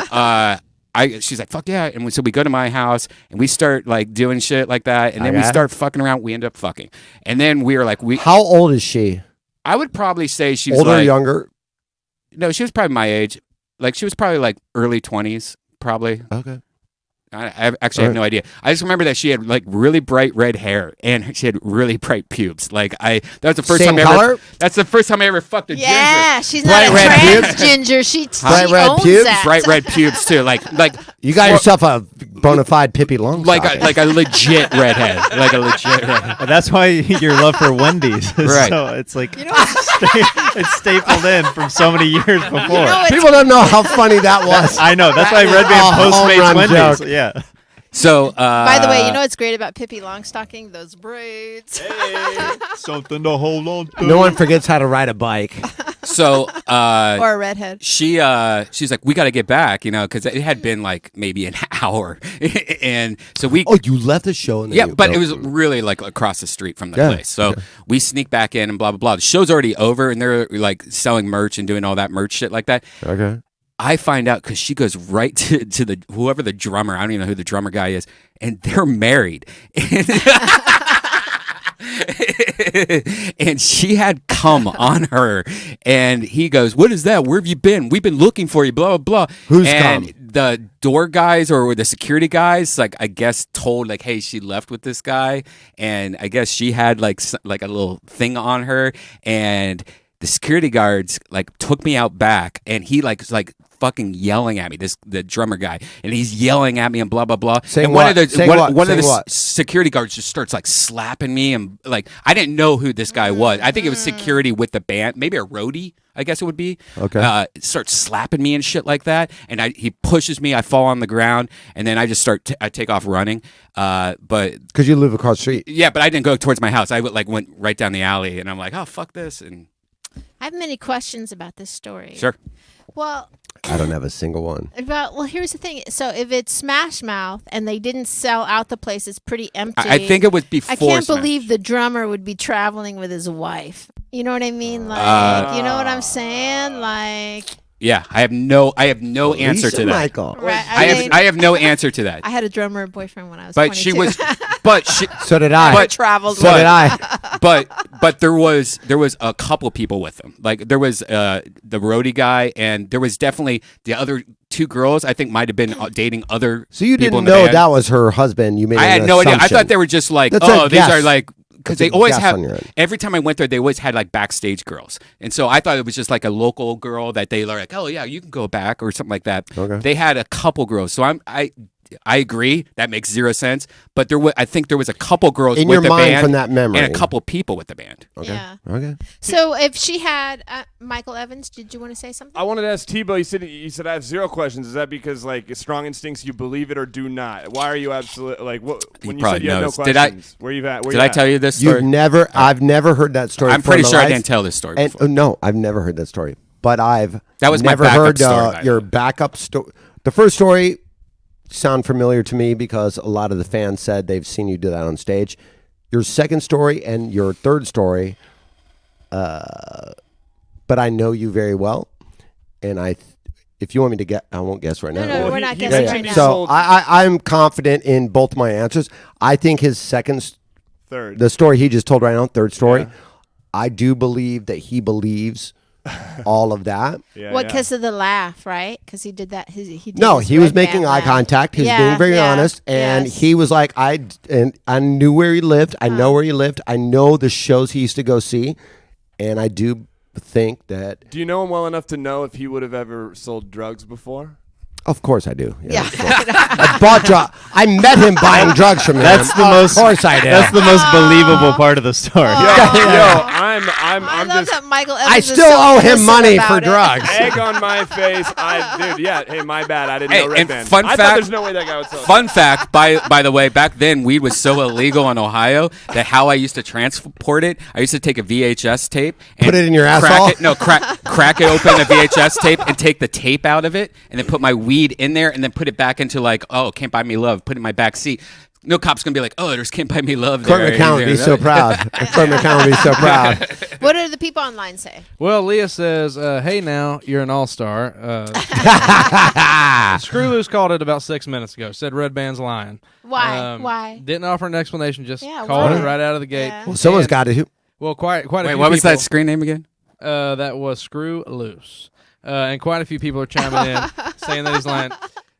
she's like, fuck yeah. And so we go to my house and we start like doing shit like that, and then we Okay. start fucking around. We end up fucking, and then we were like, How old is she? I would probably say she was Older, like, younger? no, she was probably my age. Like she was probably like early 20s, probably. Okay. I actually have no idea. I just remember that she had like really bright red hair and she had really bright pubes. Like that was the first Same time color? That's the first time I ever fucked a ginger. Yeah, she's Bright not a red trans pubes? ginger. She Bright red owns pubes? that. Bright red pubes too. Like You got yourself a bona fide Pippi Longstocking. like a legit redhead. Like a legit redhead. And that's why your love for Wendy's. Right. So it's like You know, it's stapled in from so many years before. it's- People don't know how funny that was. I know. That's why That is Redban a home postmates run Wendy's. joke. Yeah. So by the way, you know what's great about Pippi Longstocking? Those braids. Something to hold on to. No one forgets how to ride a bike. so Or a redhead. she's like, we got to get back, because it had been like maybe an hour, and so we. Oh, you left the show and then Yeah, you- but oh. it was really like across the street from the Yeah, place. So we sneak back in and blah blah blah. The show's already over, and they're like selling merch and doing all that merch shit like that. Okay. I find out because she goes right to the whoever the drummer. I don't even know who the drummer guy is, and they're married. And she had cum on her, and he goes, "What is that? Where have you been? We've been looking for you." Blah blah blah. Who's and cum? The door guys or the security guys, like I guess, told like, "Hey, she left with this guy," and I guess she had like a little thing on her, and the security guards like took me out back, and he like fucking yelling at me, the drummer guy, and he's yelling at me and blah blah blah. Saying and what? one of the Saying what? one of Saying the what? security guards just starts like slapping me, and like I didn't know who this guy was. I think it was security with the band, maybe a roadie, I guess it would be. Okay. Starts slapping me and shit like that, and he pushes me. I fall on the ground, and then I just I take off running. But Because you live across the street. yeah, but I didn't go towards my house. I went right down the alley, and I'm like, oh fuck this, and I have many questions about this story. sure. Well, I don't have a single one. here's the thing. So if it's Smash Mouth and they didn't sell out the place, it's pretty empty. I think it was before. I can't Smash. believe the drummer would be traveling with his wife. You know what I mean? Like, you know what I'm saying? Like, Yeah, I have no answer Lisa to that. Michael. right? I have no answer to that. I had a drummer boyfriend when I was But 22. she was, but she, So did I. But- traveled so with. did I. but there was a couple people with them. Like there was the roadie guy, and there was definitely the other two girls. I think might have been dating other. So you people didn't in the know band. that was her husband. You made I an had no idea. I assumption. thought they were just like, That's a these guess. are like. Because That's they a always guess have, on your end. every time I went there, they always had like backstage girls. And so I thought it was just like a local girl that they were like, oh yeah, you can go back or something like that. Okay. They had a couple girls. So I agree. That makes zero sense. But I think there was a couple girls In with your the mind band from that memory. and a couple people with the band. Okay. Yeah. Okay. So if she had Michael Evans, did you want to say something? I wanted to ask Thibault. You said I have zero questions. Is that because like strong instincts, you believe it or do not? Why are you absolute like what? When you said probably you had no knows. questions, where you at? Where Did you I at? tell you this story? I've never heard that story. I'm before in pretty my sure I life. didn't tell this story And before. no, I've never heard that story. But I've That was my never backup heard story, by the your way. backup story. The first story sound familiar to me because a lot of the fans said they've seen you do that on stage. Your second story and your third story, but I know you very well, and if you want me to get, I won't guess right now. No, Well, we're he- not he guessing mentioned right he now. So sold- I'm confident in both my answers. I think his Third. the story he just told right now, third story, Yeah. I do believe that he believes all of that. Yeah, What? yeah. Because of the laugh, right? Because he did that. He did No, his he was Redban making eye laugh. contact. He was Yeah, being very yeah, honest, and yes. he was like, I knew where he lived. I know where he lived. I know the shows he used to go see, and I do think that Do you know him well enough to know if he would have ever sold drugs before? Of course I do. Yeah. of course. I bought drugs. I met him buying drugs from him. That's the most. Of course I do. That's the most believable part of the story. I'm I love just that Michael Evans I is still so owe him innocent money about for it. drugs. egg on my face. Hey, my bad. I didn't know and Redban. fun I thought fact- there's no way that guy would sell. Fun fact, by the way, back then weed was so illegal in Ohio that how I used to transport it, I used to take a VHS tape and Put it in your crack asshole? it. No, crack it open the VHS tape and take the tape out of it, and then put my weed in there, and then put it back into like, oh, Can't Buy Me Love, put it in my back seat. No cop's gonna be like, oh, there's Can't Buy Me Love there. Court McCown would be so proud. Court McCown would be so proud. What do the people online say? Well, Leah says, hey, now, you're an all-star. Screw Loose called it about 6 minutes ago. Said Redban's lying. Why? Why? Didn't offer an explanation, just Yeah, called why? it right out of the gate. Yeah. Well, someone's got to. Well, quite a Wait, few what was people- that screen name again? That was Screw Loose. And quite a few people are chiming in saying that he's lying.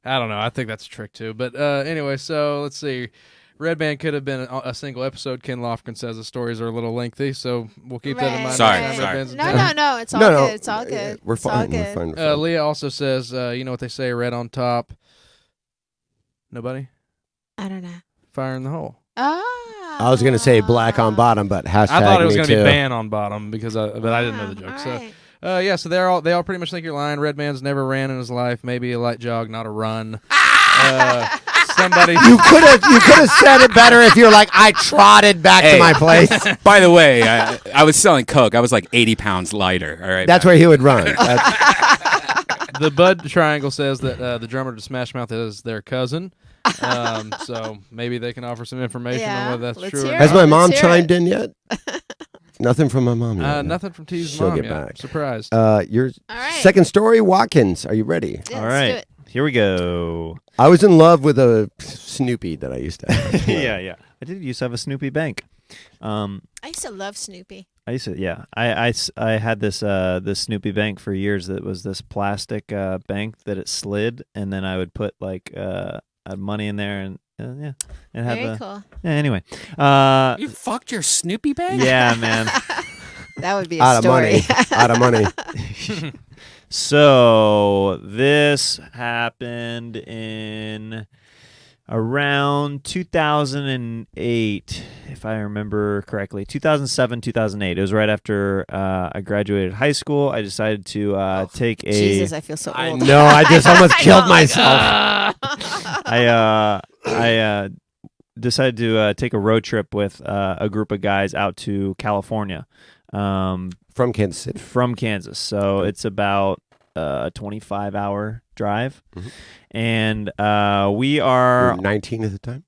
I don't know. I think that's a trick, too. But anyway, so let's see. Redban could have been a single episode. Ken Lofgren says the stories are a little lengthy, so we'll keep that in mind. Sorry, next time sorry. Redban's in No, town. no, it's all No, no. good. It's all good. We're It's all fine. We're good. fine. We're fine. Leah also says, you know what they say, red on top. Nobody? I don't know. Fire in the hole. Oh. I was going to say black on bottom, but hashtag I thought it was me going to too. be ban on bottom because, but I didn't know the joke. So, yeah, so they all pretty much think you're lying. Redman's never ran in his life. Maybe a light jog, not a run. Somebody. You could have said it better if you're like, I trotted back to Hey. my place. By the way, I was selling coke. I was like 80 pounds lighter. All right, That's where he would run. The Bud Triangle says that the drummer to Smash Mouth is their cousin. So maybe they can offer some information Yeah, on whether that's let's true or hear not. Has my Let's mom hear chimed it. in yet? Nothing from my mom yet. Nothing from T's She'll mom get yet. back. Surprised. Your All right. second story, Watkins. Are you ready? Yeah, All let's right, do it. here we go. I was in love with a Snoopy that I used to have. yeah. I did used to have a Snoopy bank. I used to love Snoopy. I used to, yeah. I had this Snoopy bank for years. That was this plastic bank that it slid, and then I would put like money in there, and yeah, it had Very cool. Yeah. Anyway, You fucked your Snoopy bag? yeah, man. That would be a Out of story. money. Out of money. So this happened in around 2008, if I remember correctly. 2007, 2008. It was right after I graduated high school. I decided to take a. Jesus, I feel so I old. know. I just almost killed know, myself. I decided to take a road trip with a group of guys out to California. From Kansas City. From Kansas. So it's about a 25-hour drive. Mhm. And we You are, were 19 at the time?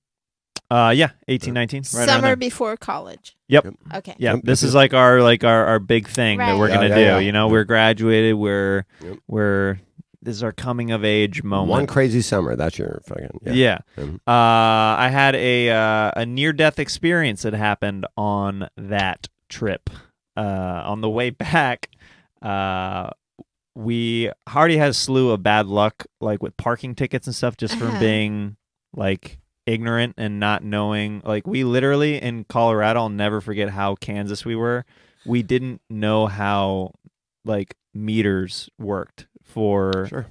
18, 19. Right around Summer there. before college. Yep. Okay. Yeah, Yep, this yep, is like our big thing that Right. we're gonna Yeah, do. yeah. You know, we're graduated. We're Yep. this is our coming of age moment. One crazy summer. That's your fucking. Yeah. Mhm. I had a near death experience that happened on that trip. On the way back, we already had a slew of bad luck, like with parking tickets and stuff, just from Uh-huh. being like ignorant and not knowing. Like we literally in Colorado, I'll never forget how Kansas we were. We didn't know how like meters worked for Sure.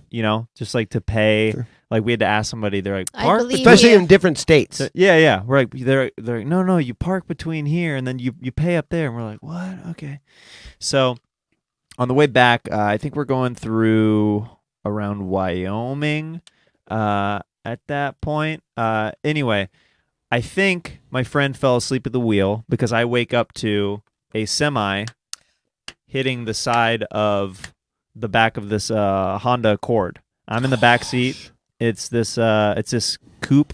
just like to pay. Sure. Like we had to ask somebody. They're like, I park believe Especially you. in different states. yeah. We're like, they're like, no, you park between here and then you pay up there. And we're like, what? Okay. So on the way back, I think we're going through around Wyoming at that point. Anyway, I think my friend fell asleep at the wheel because I wake up to a semi hitting the side of the back of this Honda Accord. I'm in the back seat. It's this coupe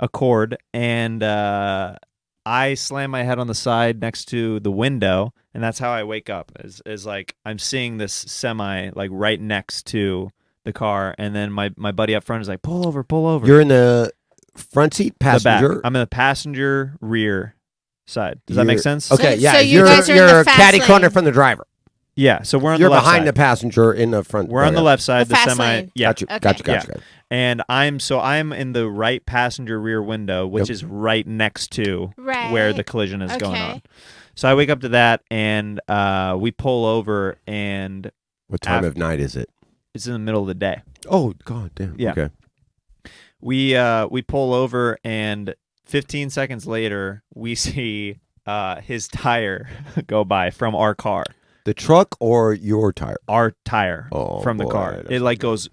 Accord, and I slam my head on the side next to the window, and that's how I wake up. Is like I'm seeing this semi like right next to the car, and then my buddy up front is like, pull over. You're in the front seat, The back. passenger. I'm in the passenger rear side. Does that make sense? Okay, So- yeah. so you you're guys are in the you're fast catty corner lane. from the driver. Yeah. So we're on You're the left behind side. the passenger in the front. We're on the left side. The fast semi. lane. Yeah. Gotcha. Okay. Gotcha. And I'm in the right passenger rear window, which Yep. is right next to Right. where the collision is going Okay. on. So I wake up to that, and we pull over, and What time of night is it? It's in the middle of the day. Oh God damn. Yeah. Okay. We pull over, and 15 seconds later, we see his tire go by from our car. The truck or your tire? Our tire Oh, from the boy, car. that's It like goes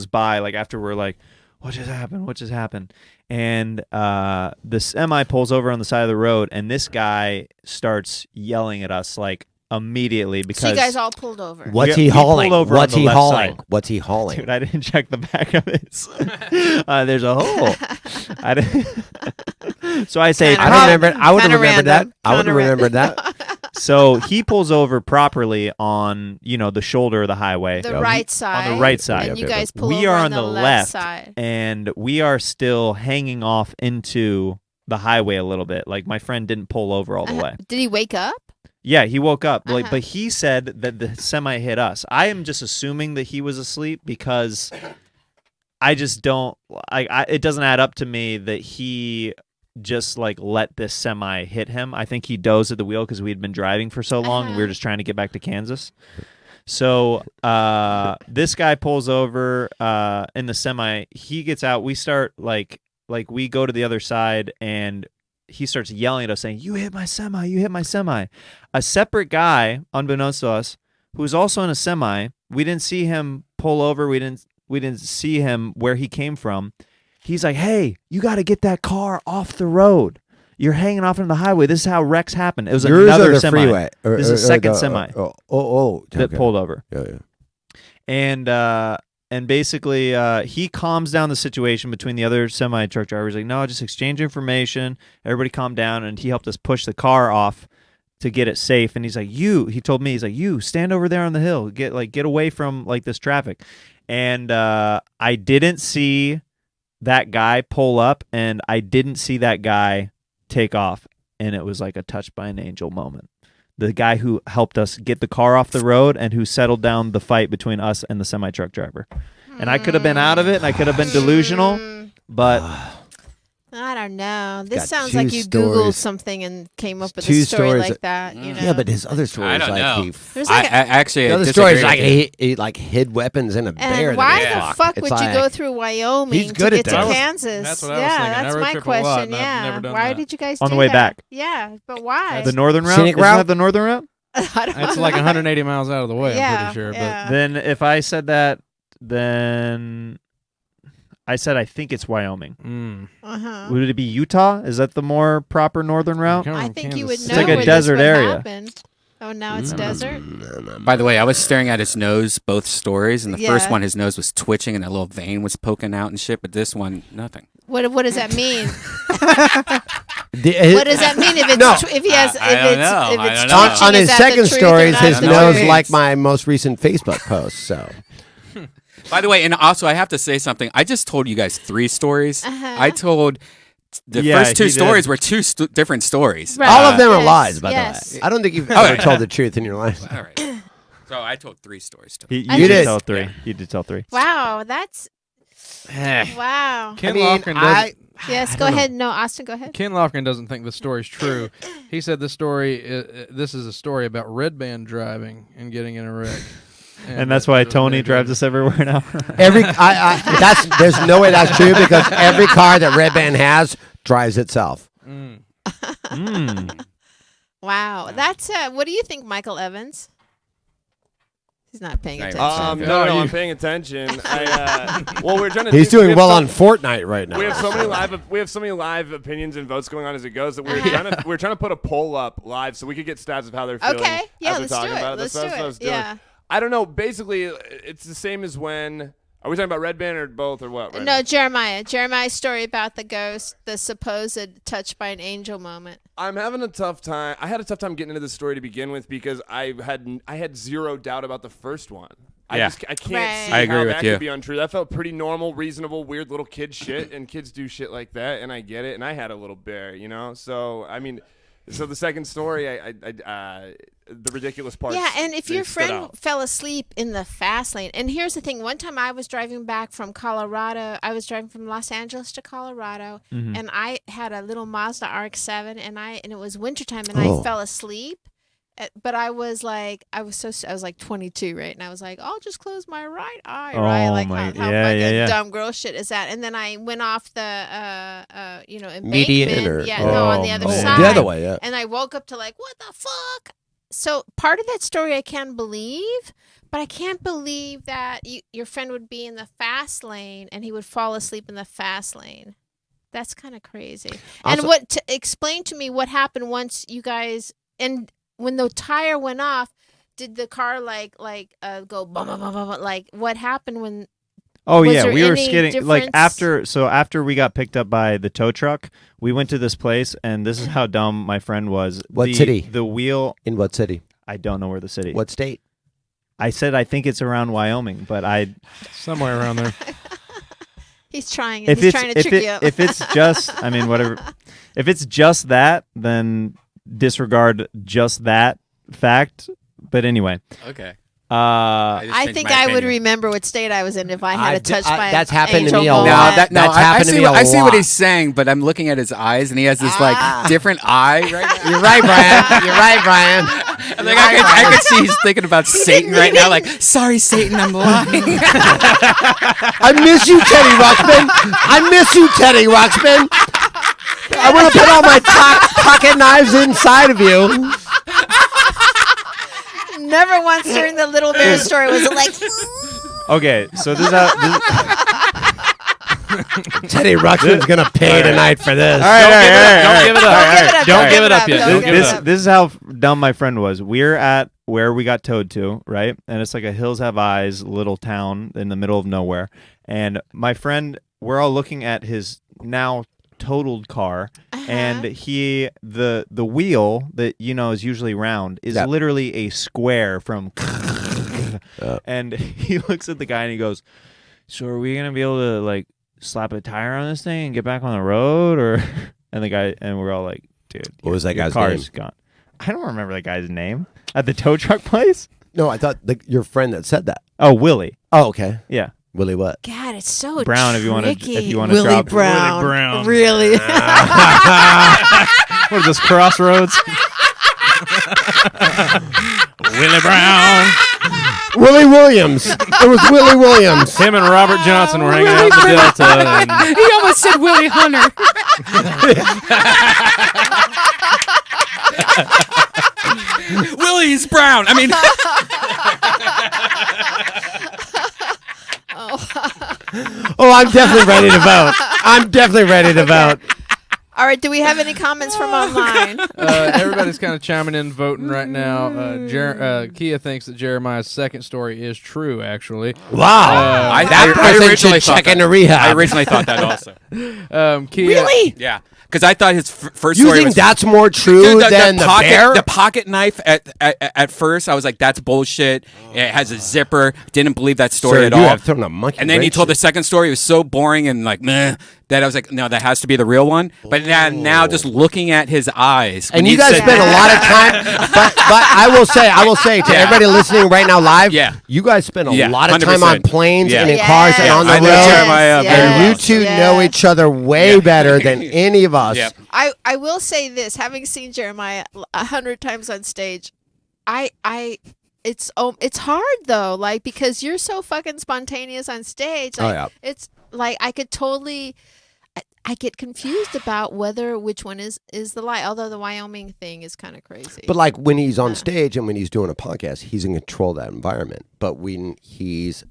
by like after we're like, what just happened? What just happened? And the semi pulls over on the side of the road, and this guy starts yelling at us like immediately because So you guys all pulled over. What's We- he we pulled hauling? over on What's the he left hauling? side. What's he hauling? Dude, I didn't check the back of it. There's a hole. I didn't. So I say, Kinda I random. remember. I would have Kinda remembered that. random. I would have Kinda remembered random. that. so he pulls over properly on the shoulder of the highway. The right side. On the right side. And you Okay, guys pull we over are on on the the left side. and we are still hanging off into the highway a little bit. Like my friend didn't pull over all the way. Did he wake up? Yeah, he woke up, Uh-huh. but he said that the semi hit us. I am just assuming that he was asleep because I just don't. It doesn't add up to me that he just like let this semi hit him. I think he dozed at the wheel because we had been driving for so long. And we were just trying to get back to Kansas. So this guy pulls over in the semi. He gets out. We start like we go to the other side, and he starts yelling at us saying, "You hit my semi, you hit my semi." A separate guy, unbeknownst to us, who's also in a semi, we didn't see him pull over, we didn't see him where he came from. He's like, "Hey, you got to get that car off the road. You're hanging off on the highway. This is how wrecks happen." It was Yours another or the semi. freeway? This is a second semi Oh, that okay. pulled over. Yeah. And basically, he calms down the situation between the other semi truck drivers. Like, no, just exchange information. Everybody calm down. And he helped us push the car off to get it safe. And he's like, he told me, he's like, you stand over there on the hill. Get away from like this traffic. And I didn't see that guy pull up, and I didn't see that guy take off. And it was like a touched by an angel moment. The guy who helped us get the car off the road and who settled down the fight between us and the semi-truck driver. And I could have been out of it, and I could have been delusional, but I don't know. This Got sounds two like you stories. Googled something and came up with Two a story stories like that. You know? Yeah, but his other story I is don't like know. he. There's like actually, The I other story is disagree like with you. he like hid weapons in a bear. and why that the he fuck fucked. would It's you go like- through Wyoming He's to good get at to that. Kansas? That's what I was yeah, thinking. I that's road my trip a lot, question. and I've Yeah, never done why that. did you guys On do the way that? back. Yeah, but why? the northern route? Scenic Isn't route? that the northern route? I don't It's know. like 180 miles out of the way, I'm Yeah, pretty sure. yeah. Then if I said that, then I said I think it's Wyoming. But Uh-huh. Would it be Utah? Is that the more proper northern route? I think you would Kansas know City. like a where desert this would area. happen. Oh, now it's desert. By the way, I was staring at his nose both stories, and the first Yeah. one, his nose was twitching and a little vein was poking out and shit. But this one, nothing. What does that mean? The- What does that mean if it's No. if he has I don't know. if I it's don't know. twitching, on is his that the second truth stories, or not? his I don't know what nose it like is. my most recent Facebook post. So By the way, and also I have to say something. I just told you guys 3 stories. Uh-huh. I told the Yeah, first 2 he did. stories were 2 different stories. Right. all of them are Yes, lies, by yes. the way. I don't think you've Oh, ever yeah. told the truth in your life. All right. So I told 3 stories. To You I did did. tell 3. You did tell 3. Wow, that's wow. Ken I mean, Lofgren doesn't. Yes, go ahead. No, Austin, go ahead. Ken Lofgren doesn't think the story's true. He said this story. This is a story about Redban driving and getting in a wreck. And that's why Tony drives us everywhere now. There's no way that's true because every car that Redban has drives itself. Wow, that's what do you think, Michael Evans? He's not paying Right. attention. No, you- I'm paying attention. Well, we're trying to. He's we doing have well so- on Fortnite right now. We have so many live opinions and votes going on as it goes that we're trying to put a poll up live so we could get stats of how they're feeling. Okay, yeah, as we're let's talking do it. about it. Let's That's do what I it. was doing. Yeah. I don't know. Basically, it's the same as when. Are we talking about Redban or both or what? Right No, now? Jeremiah's story about the ghost, the supposed touched by an angel moment. I'm having a tough time. I had a tough time getting into this story to begin with because I had zero doubt about the first one. I Yeah. can't Right. see I agree how with that you. could be untrue. That felt pretty normal, reasonable, weird little kid shit, and kids do shit like that, and I get it. And I had a little bear, you know. So I mean, so the second story, the ridiculous part. Yeah, and if they your stood friend out. fell asleep in the fast lane, and here's the thing: one time I was driving back from Colorado. I was driving from Los Angeles to Colorado, and I had a little Mazda RX-7, and it was wintertime, and I fell asleep. but I was like 22, right? And I was like, I'll just close my right eye, Oh, right? Like my- how yeah, fucking yeah, yeah. dumb girl shit is that? And then I went off the embankment. Median or- no, on the other man. side. The other way, yeah. And I woke up to like, what the fuck? So part of that story I can believe, but I can't believe that your friend would be in the fast lane and he would fall asleep in the fast lane. That's kind of crazy. Also- And explain to me what happened once you guys, and when the tire went off, did the car go bum, bum, bum, bum, bum, like what happened when? Oh Was yeah, there we were any skidding like difference? after we got picked up by the tow truck, we went to this place, and this is how dumb my friend was. What city? The wheel. In what city? I don't know where the city. What state? I said I think it's around Wyoming, but Somewhere around there. He's trying. if He's it's trying to trick you. if it's just I mean whatever, if it's just that, then disregard just that fact. But anyway, Okay. I think I would remember what state I was in if I had a touch by that's an happened to angel me a moment. lot. No, That's I happened to see me a I see what lot. he's saying, but I'm looking at his eyes, and he has this like different eye right now. You're right, Brian. You're right, Brian. Like I could see he's thinking about Satan right now. Like, sorry, Satan, I'm lying. I miss you, Teddy Ruxpin. I miss you, Teddy Ruxpin. I want to put all my pocket knives inside of you. Never once during the Little Bear story was it like. okay, so this is how. Teddy Ruxpin's gonna pay tonight for this. Don't give it up. Don't give it up yet. Don't give it up. This is how dumb my friend was. We're at where we got towed to, right? And it's like a Hills Have Eyes little town in the middle of nowhere. And my friend, we're all looking at his now totaled car, and the wheel that is usually round is literally a square from. And he looks at the guy and he goes, "So are we gonna be able to like slap a tire on this thing and get back on the road, or?" And the guy, and we're all like, "Dude, What was that your guy's car's name? gone." I don't remember that guy's name at the tow truck place. No, I thought your friend that said that. Oh, Willie. Oh, okay. Yeah, Willie what? God, it's so Brown. tricky. If you want to Willie drop Brown. Willie Brown. Really? What is this, Crossroads? Willie Brown. Willie Williams. It was Willie Williams. Him and Robert Johnson were hanging out in the Delta. And He almost said Willie Hunter. Willie's Brown. I mean, Oh, I'm definitely ready to vote. I'm definitely ready to vote. All right. Do we have any comments from online? everybody's kind of chiming in, voting right now. Kia thinks that Jeremiah's second story is true, actually. Wow. I that person originally should check thought into that. rehab. I originally thought that also. Kia, Really? Yeah, because I thought his first You story think was that's more true Dude, than the pocket, bear? the pocket knife at first, I was like, that's bullshit. It has a zipper. Didn't believe that story Sir, at you all. have thrown a monkey And then he wrench. told the second story. It was so boring and like meh that I was like, no, that has to be the real one. But now just looking at his eyes, when And you he guys said- spent a lot of time, but I will say to everybody listening right now live, Yeah. you guys spend a Yeah, lot of time on 100%. planes Yeah. and in Yes. cars and on the I know road. Jeremiah very And well. you two Yes. know each other way better than any of us. Yeah. I will say this, having seen Jeremiah 100 times on stage, it's hard though, like because you're so fucking spontaneous on stage. Like, Oh, yeah. It's like I could totally. I get confused about which one is the lie. Although the Wyoming thing is kind of crazy. But like when he's on stage and when he's doing a podcast, he's in control of that environment. But when he's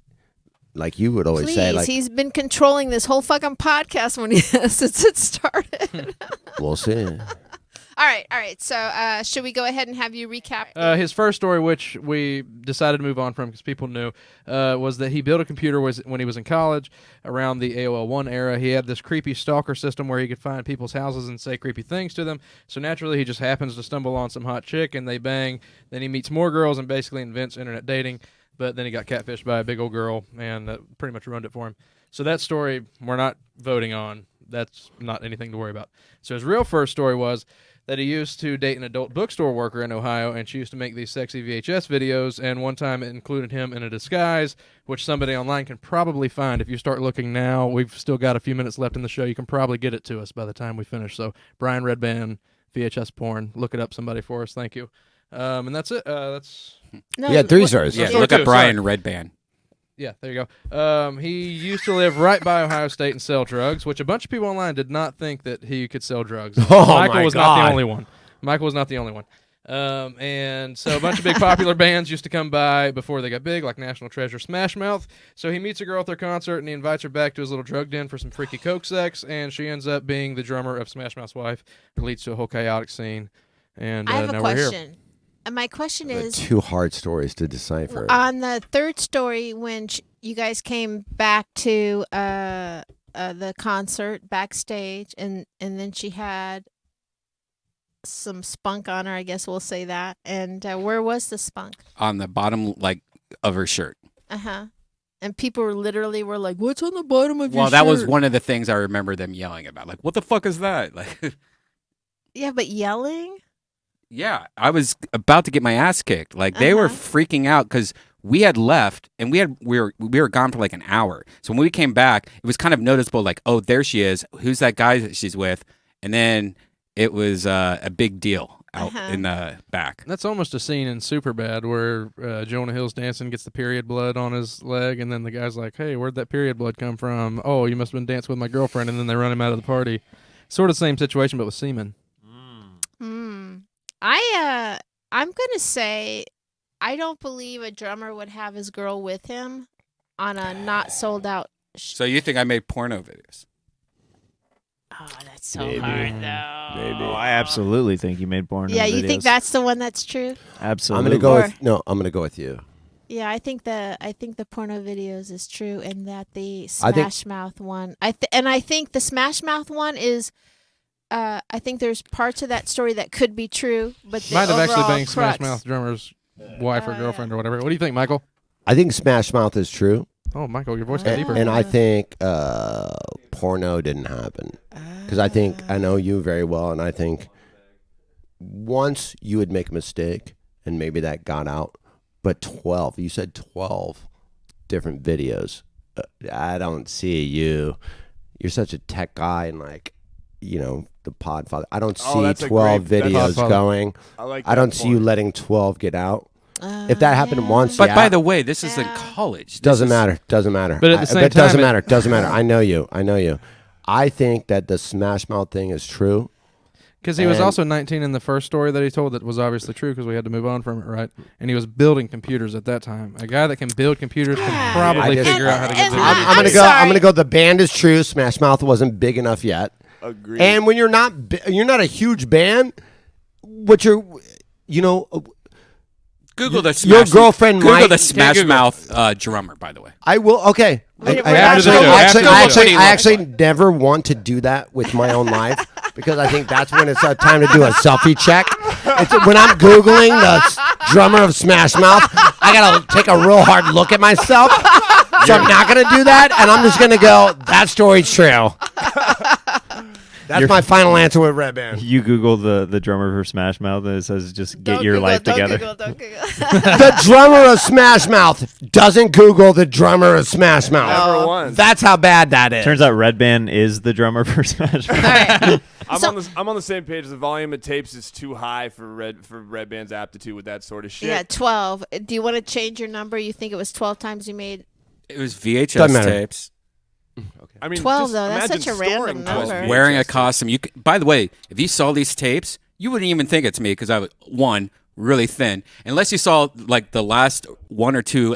like you would always Please, say, like he's been controlling this whole fucking podcast since it started. we'll see. All right. So should we go ahead and have you recap? his first story, which we decided to move on from because people knew, was that he built a computer when he was in college around the AOL1 era. He had this creepy stalker system where he could find people's houses and say creepy things to them. So naturally, he just happens to stumble on some hot chick and they bang. Then he meets more girls and basically invents internet dating. But then he got catfished by a big old girl, and that pretty much ruined it for him. So that story we're not voting on. That's not anything to worry about. So his real first story was that he used to date an adult bookstore worker in Ohio, and she used to make these sexy VHS videos, and one time it included him in a disguise, which somebody online can probably find. If you start looking now, we've still got a few minutes left in the show. You can probably get it to us by the time we finish. So Brian Redban, VHS porn, look it up, somebody for us. Thank you. And that's it. That's No, We had 3 what- stories. Yeah, Story look up 2, Brian Redban. yeah. There you go. He used to live right by Ohio State and sell drugs, which a bunch of people online did not think that he could sell drugs. Oh, Michael my was not the God. only one. Michael was not the only one. And so a bunch of big popular bands used to come by before they got big, like National Treasure, Smash Mouth. So he meets a girl at their concert, and he invites her back to his little drug den for some freaky coke sex, and she ends up being the drummer of Smash Mouth's wife. It leads to a whole chaotic scene. And I have now a we're here. question. And my question The is, 2 hard stories to decipher. on the third story, when you guys came back to the concert backstage, and then she had some spunk on her, I guess we'll say that. And where was the spunk? On the bottom, like, of her shirt. Uh-huh. And people were like, what's on the bottom of your Well, shirt? that was one of the things I remember them yelling about. Like, what the fuck is that? Like, Yeah, but yelling? yeah, I was about to get my ass kicked. Like, they were freaking out because we had left and we were gone for like an hour. So when we came back, it was kind of noticeable. Like, oh, there she is. Who's that guy that she's with? And then it was a big deal out in the back. That's almost a scene in Superbad where Jonah Hill's dancing, gets the period blood on his leg, and then the guy's like, hey, where'd that period blood come from? Oh, you must have been dancing with my girlfriend, and then they run him out of the party. Sort of same situation, but with semen. I'm gonna say I don't believe a drummer would have his girl with him on a not sold out. So you think I made porno videos? Oh, that's so hard though. Maybe. Oh, I absolutely think you made porn. Yeah, you videos. think that's the one that's true? Absolutely. I'm gonna go Or- with no. I'm gonna go with you. Yeah, I think the porno videos is true, and that the I think- Smash Mouth one. I think the Smash Mouth one is. I think there's parts of that story that could be true, but the Might have actually overall been Smash crux- Mouth drummer's wife or girlfriend or whatever. What do you think, Michael? I think Smash Mouth is true, Oh, Michael, your voice got and, deeper. and I think porno didn't happen because I think I know you very well, and I think once you would make a mistake and maybe that got out, but 12. You said 12 different videos. I don't see you. You're such a tech guy and like, you know, the Podfather. I don't see that's a 12 great- videos Podfather. going. I like. I that don't see you point. letting 12 get out. If that happened once, But yeah. by the way, this is in Yeah. college. This Doesn't is- matter. Doesn't matter. But at the same but doesn't time, matter. Doesn't matter. I know you. I know you. I think that the Smash Mouth thing is true. Because he was And- also 19 in the first story that he told that was obviously true because we had to move on from it, right? And he was building computers at that time. A guy that can build computers can probably I just- figure out how to get And- to and the I'm gonna I'm go. I'm sorry. gonna go. The band is true. Smash Mouth wasn't big enough yet. Agreed. And when you're not a huge band, what you're, you know, Google the your Smash girlfriend Google might- the Smash Mouth drummer, by the way. I will. Okay. We're not After the doing show, that. after the I show. actually never want to do that with my own life because I think that's when it's time to do a selfie check. It's when I'm Googling the drummer of Smash Mouth, I gotta take a real hard look at myself. So I'm not gonna do that, and I'm just gonna go, that story's true. That's my final answer with Redban. You Google the drummer for Smash Mouth and it says just get Don't your Google, life don't together. Google, don't Google. The drummer of Smash Mouth doesn't Google the drummer of Smash Mouth. Never once. That's how bad that is. Turns out Redban is the drummer for Smash Mouth. All right. I'm on the same page. The volume of tapes is too high for Redban's aptitude with that sort of shit. Yeah, 12. Do you want to change your number? You think it was 12 times you made? It was Doesn't VHS matter. tapes. I mean, 12 just though, that's imagine such a random storing 12 number. Wearing a VHS. costume. By the way, if you saw these tapes, you wouldn't even think it's me because I was, one, really thin. Unless you saw like the last one or two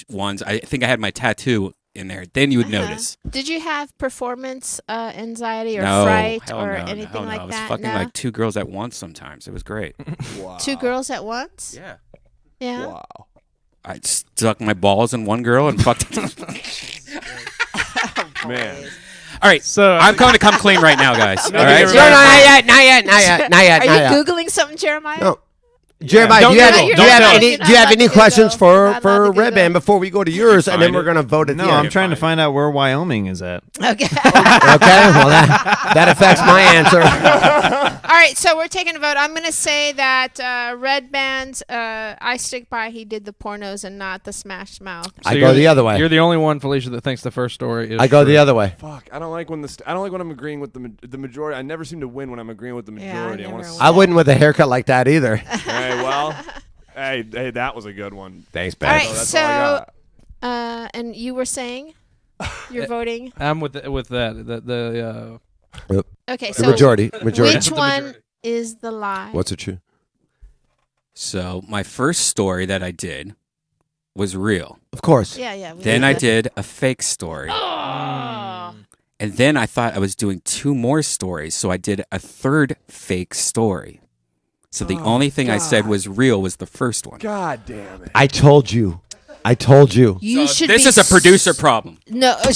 ones, I think I had my tattoo in there. Then you would notice. Did you have performance anxiety or No, fright hell or no, anything hell no. like I was that? fucking No? like two girls at once sometimes. It was great. Wow. Two girls at once? Yeah. Yeah. Wow. I stuck my balls in one girl and fucked. Man. All right, So I'm going to come clean right now, guys. All right. No, not yet, not yet, not yet, not yet. Are not you yet. Googling something, Jeremiah? No. Jeremiah, Don't do you have, Google. do you Don't have tell us. any, You're not do you have allowed any to questions Google. for Not allowed to Red Band Google. before we go to yours, and then find we're it. going to vote at No, the I'm end? trying to find out where Wyoming is at. Okay. Okay, well, that affects my answer. All right, so we're taking a vote. I'm going to say that Red Band's, I stick by he did the pornos and not the Smash Mouth. I you're go the other way. You're the only one, Felicia, that thinks the first story is I go true. the other way. Fuck. I don't like when I'm agreeing with the majority. I never seem to win when I'm agreeing with the Yeah, I majority. never wanna win. I wouldn't with a haircut like that either. Hey, Okay, well, hey, that was a good one. Thanks, All Ben. right, That's all I so got. and you were saying you're voting. I'm with that. Okay, The so majority. which one is the lie? What's it true? So my first story that I did was real. Of course. Yeah. Then I did a fake story. Oh. And then I thought I was doing 2 more stories, so I did a third fake story. So the only thing I said was real was the first one. God damn it. I told you. You should. This be is a producer problem. No. I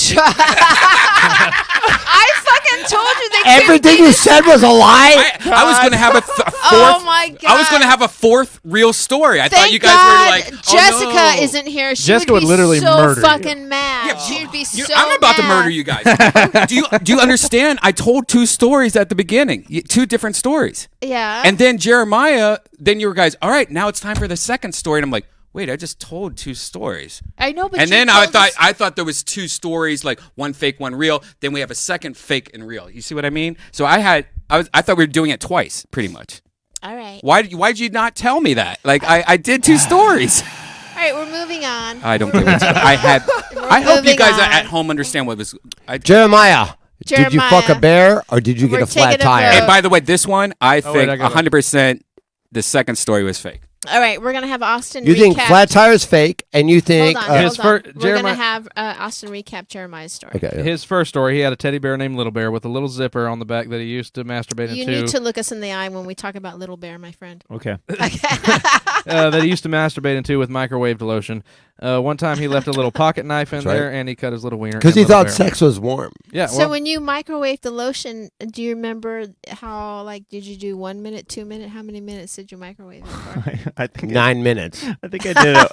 fucking told you they couldn't Everything be you the- said was a lie. I was going to have a fourth. Oh my god! I was going to have a fourth real story. I thought Thank you guys God were like, oh, Jessica no. isn't here. She Jessica would would be literally so murder you. fucking mad. She'd be so I'm about to mad. murder you guys. do you understand? I told 2 stories at the beginning, 2 different stories, Yeah. and then Jeremiah. Then you were guys, all right, now it's time for the second story, and I'm like, wait, I just told 2 stories. I know, but And you then told us- I thought there was 2 stories, like one fake, one real. Then we have a second fake and real. You see what I mean? So I thought we were doing it twice, pretty much. All right. Why'd you not tell me that? Like I did 2 stories. All right, we're moving on. I don't give a I hope you moving guys on. at home understand what was. Jeremiah, did you fuck a Jeremiah. bear or did you get We're a flat taking a tire? vote. And by the way, this one I wait, think I got it. 100% the second story was fake. All right, we're gonna have Austin. You think recap. flat tire's fake, and you think Hold on, His hold on. fir- We're Jeremiah- gonna have Austin recap Jeremiah's story. okay. His first story, he had a teddy bear named Little Bear with a little zipper on the back that he used to masturbate You into. need to look us in the eye when we talk about Little Bear, my friend. Okay. That he used to masturbate into with microwaved lotion. One time he left a little pocket knife in That's right. there and he cut his little wiener. Because in he Little thought Bear. sex was warm. Yeah. So Well, when you microwave the lotion, do you remember how, like, did you do 1 minute, 2 minute? How many minutes did you microwave it for? I think 9 minutes. I think I did it.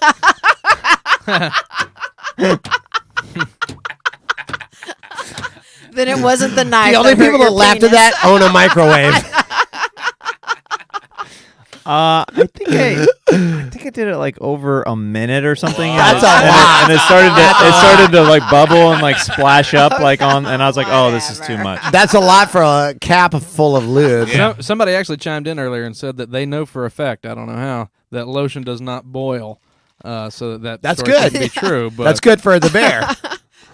Then it wasn't the knife. The only that hurt people your that laughed at penis. that own a microwave. I think I did it like over a minute or something. That's a and lot. And it started to like bubble and like splash up like on, and I was like, oh, this is too Whatever. much. That's a lot for a cap full of lube. somebody actually chimed in earlier and said that they know for a fact, I don't know how, that lotion does not boil. So That's story good. couldn't be true. But That's good for the bear.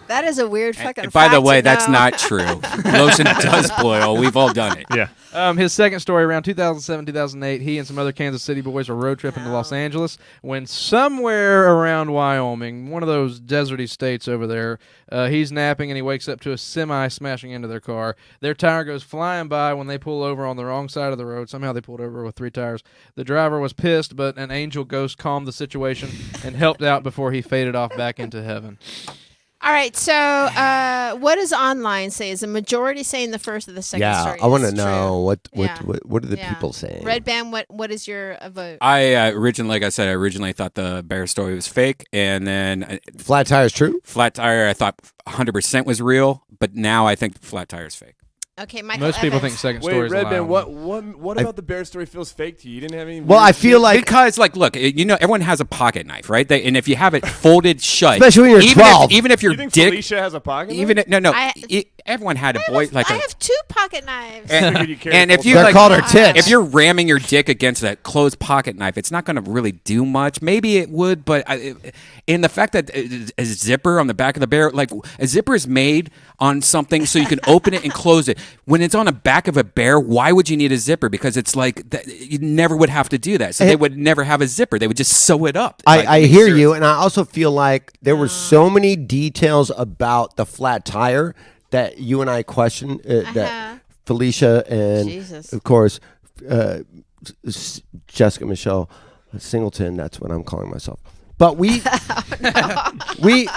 That is a weird fucking And by the fact way, to that's know. not true. Lotion does boil. We've all done it. Yeah. His second story, around 2007, 2008, he and some other Kansas City boys were road tripping to Los Angeles when somewhere around Wyoming, one of those deserty states over there, he's napping and he wakes up to a semi smashing into their car. Their tire goes flying by when they pull over on the wrong side of the road. Somehow they pulled over with 3 tires. The driver was pissed, but an angel ghost calmed the situation and helped out before he faded off back into heaven. All right, so what does online say? Is the majority saying the first or the second Yeah, story? I want to is true? know what Yeah. are the Yeah. people saying? Redban, what is your vote? I originally, like I said, I originally thought the bear story was fake, and then Flat tire's true. flat tire I thought 100% was real, but now I think flat tire is fake. Okay, Michael Most people think Evans. second Wait, story is a lie Redban, on what about the bear story feels fake to you? You didn't have any. Well, weird I feel shit? like, Because, like, look, everyone has a pocket knife, right? And if you have it folded shut, especially when you're even 12. even if your You think dick, Felicia has a pocket? even if, no, I- everyone had a I boy have, like I a. have 2 pocket knives. Figured you carried And if full you they're like, called her tits. if you're ramming your dick against that closed pocket knife, it's not going to really do much. Maybe it would, but in the fact that a zipper on the back of the bear, like a zipper is made on something so you can open it and close it. When it's on the back of a bear, why would you need a zipper? Because it's like you never would have to do that. So they would never have a zipper. They would just sew it up. Like, I hear you, and I also feel like there were so many details about the flat tire that you and I questioned. That Felicia and, Jesus. of course, Jessica Michelle Singleton. That's what I'm calling myself. But we we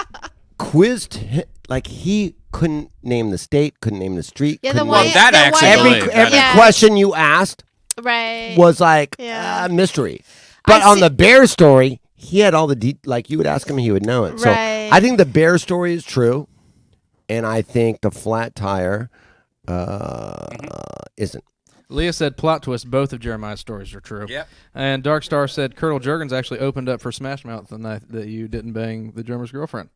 quizzed him, like he couldn't name the state, couldn't name the street. Yeah, the couldn't one. name- that the actually one- believe. every Yeah. question you asked Right. was like Yeah. mystery. But I on see- the bear story, he had all the like you would ask him, he would know it. So Right. I think the bear story is true, and I think the flat tire isn't. Leah said plot twist, both of Jeremiah's stories are true. Yep. And Dark Star said Colonel Jurgens actually opened up for Smash Mouth the night that you didn't bang the drummer's girlfriend.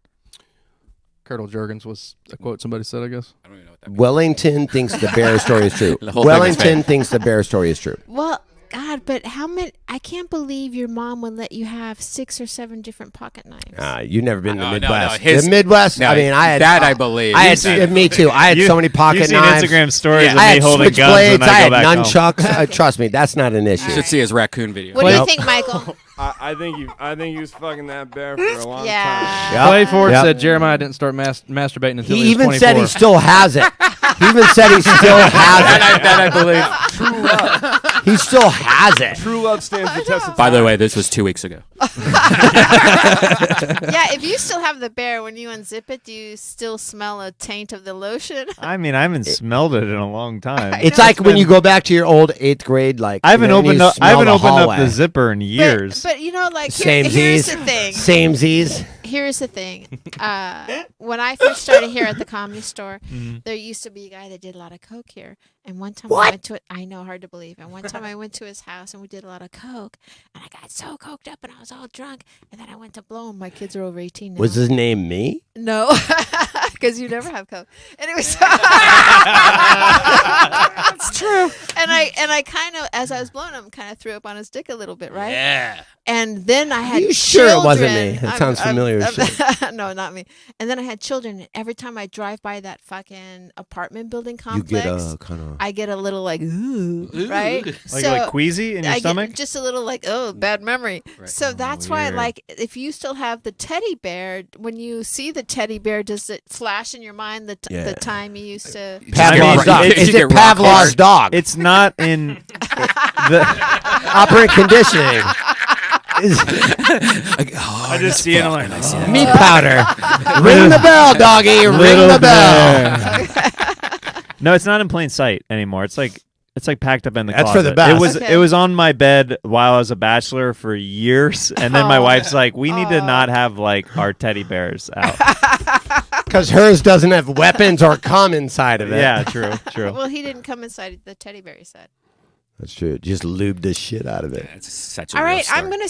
Colonel Jurgens was a quote somebody said, I guess. I don't even know what that means. Wellington thinks the bear story is true. The whole thing is Wellington fake. thinks the bear story is true. Well, God, but how many? I can't believe your mom would let you have 6 or 7 different pocket knives. You've never been to the No, Midwest. his- the Midwest. No, I mean, I had that I believe. I had me too. I had so many pocket You've seen knives. Instagram stories of I me had holding guns switchblades. when I I had go back home. nunchucks. Trust me, that's not an issue. You should see his raccoon video. What do you think, Michael? I think he was fucking that bear for a long time. Yeah. Yep. Clay Ford Yep. said Jeremiah didn't start masturbating until He he was even 24. said he still has it. He even said he still has it. That I believe. True love. He still has it. True love stands the test of time. By the way, this was 2 weeks ago. Yeah, if you still have the bear, when you unzip it, do you still smell a taint of the lotion? I mean, I haven't smelled it in a long time. It's like when you go back to your old 8th grade, like I haven't and then opened you up. I smell haven't the opened up hallway. the zipper in years. But you know, like Same here's Z's. the thing. Same Z's. Here's the thing. When I first started here at the Comedy Store, there used to be a guy that did a lot of coke here. And one time I went to it. I know, hard to believe. And one time I went to his house and we did a lot of coke. And I got so coked up and I was all drunk. And then I went to blow him. My kids are over 18 now. Was his name me? No, because you never have coke. And it was. It's true. And I kind of, as I was blowing him, kind of threw up on his dick a little bit, right? Yeah. And then I had You sure it wasn't children. me? That sounds familiar as shit. No, not me. And then I had children. And every time I drive by that fucking apartment building You complex, get a kind of. I get a little like, ooh, right? like queasy in your I stomach. get just a little like, oh, bad memory. Right. So that's why, weird. like, if you still have the teddy bear, when you see the teddy bear, does it flash in your mind the Yeah. time you used to? Pavlov's mean, dog. it- Is you it get rock Pavlov's hard. dog? It's not in the. operant conditioning. I just see it. I'm like, Meat powder. Ring the bell, doggy. Ring the bell. No, it's not in plain sight anymore. It's like packed up in the That's closet. for the best. It was Okay. it was on my bed while I was a bachelor for years, and then my Oh. wife's like, "We need to not have like our teddy bears out." Because hers doesn't have weapons or cum inside of it. Yeah, true. Well, he didn't come inside the teddy bear. He said. That's true. Just lube the shit out of it. That's such a All real right, story. I'm gonna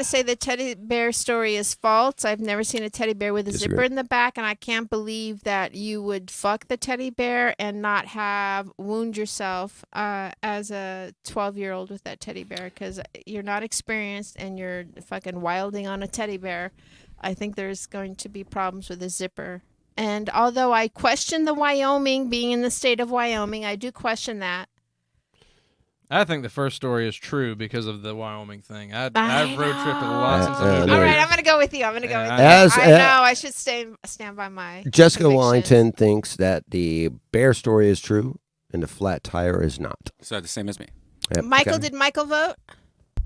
say the teddy bear story is false. I've never seen a teddy bear with a Disagree. zipper in the back, and I can't believe that you would fuck the teddy bear and not have wound yourself as a 12-year-old with that teddy bear because you're not experienced and you're fucking wilding on a teddy bear. I think there's going to be problems with a zipper. And although I question the Wyoming being in the state of Wyoming, I do question that. I think the first story is true because of the Wyoming thing. I've road tripped a know. lot since I moved All All there. right, I'm gonna go with you. I'm gonna go with you. As- I know I should stand by my. Jessica convictions. Wellington thinks that the bear story is true and the flat tire is not. So the same as me. Yep, Michael, okay. did Michael vote?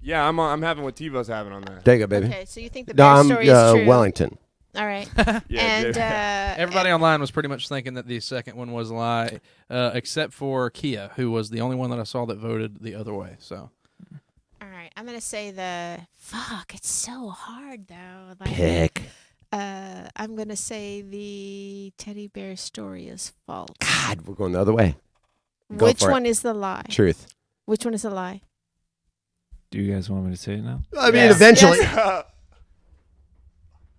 Yeah, I'm having what TiVo's having on that. There you go, baby. Okay, so you think the No, bear I'm story is true? Wellington. All right. Yeah, And dude. Everybody online was pretty much thinking that the second one was a lie, except for Kia, who was the only one that I saw that voted the other way. So all right, I'm gonna say the fuck. It's so hard though. Like, Pick. I'm gonna say the teddy bear story is false. God, we're going the other way. Go Which for it. one is the lie? Truth. Which one is the lie? Do you guys want me to say it now? I mean, Yes. eventually. Yes.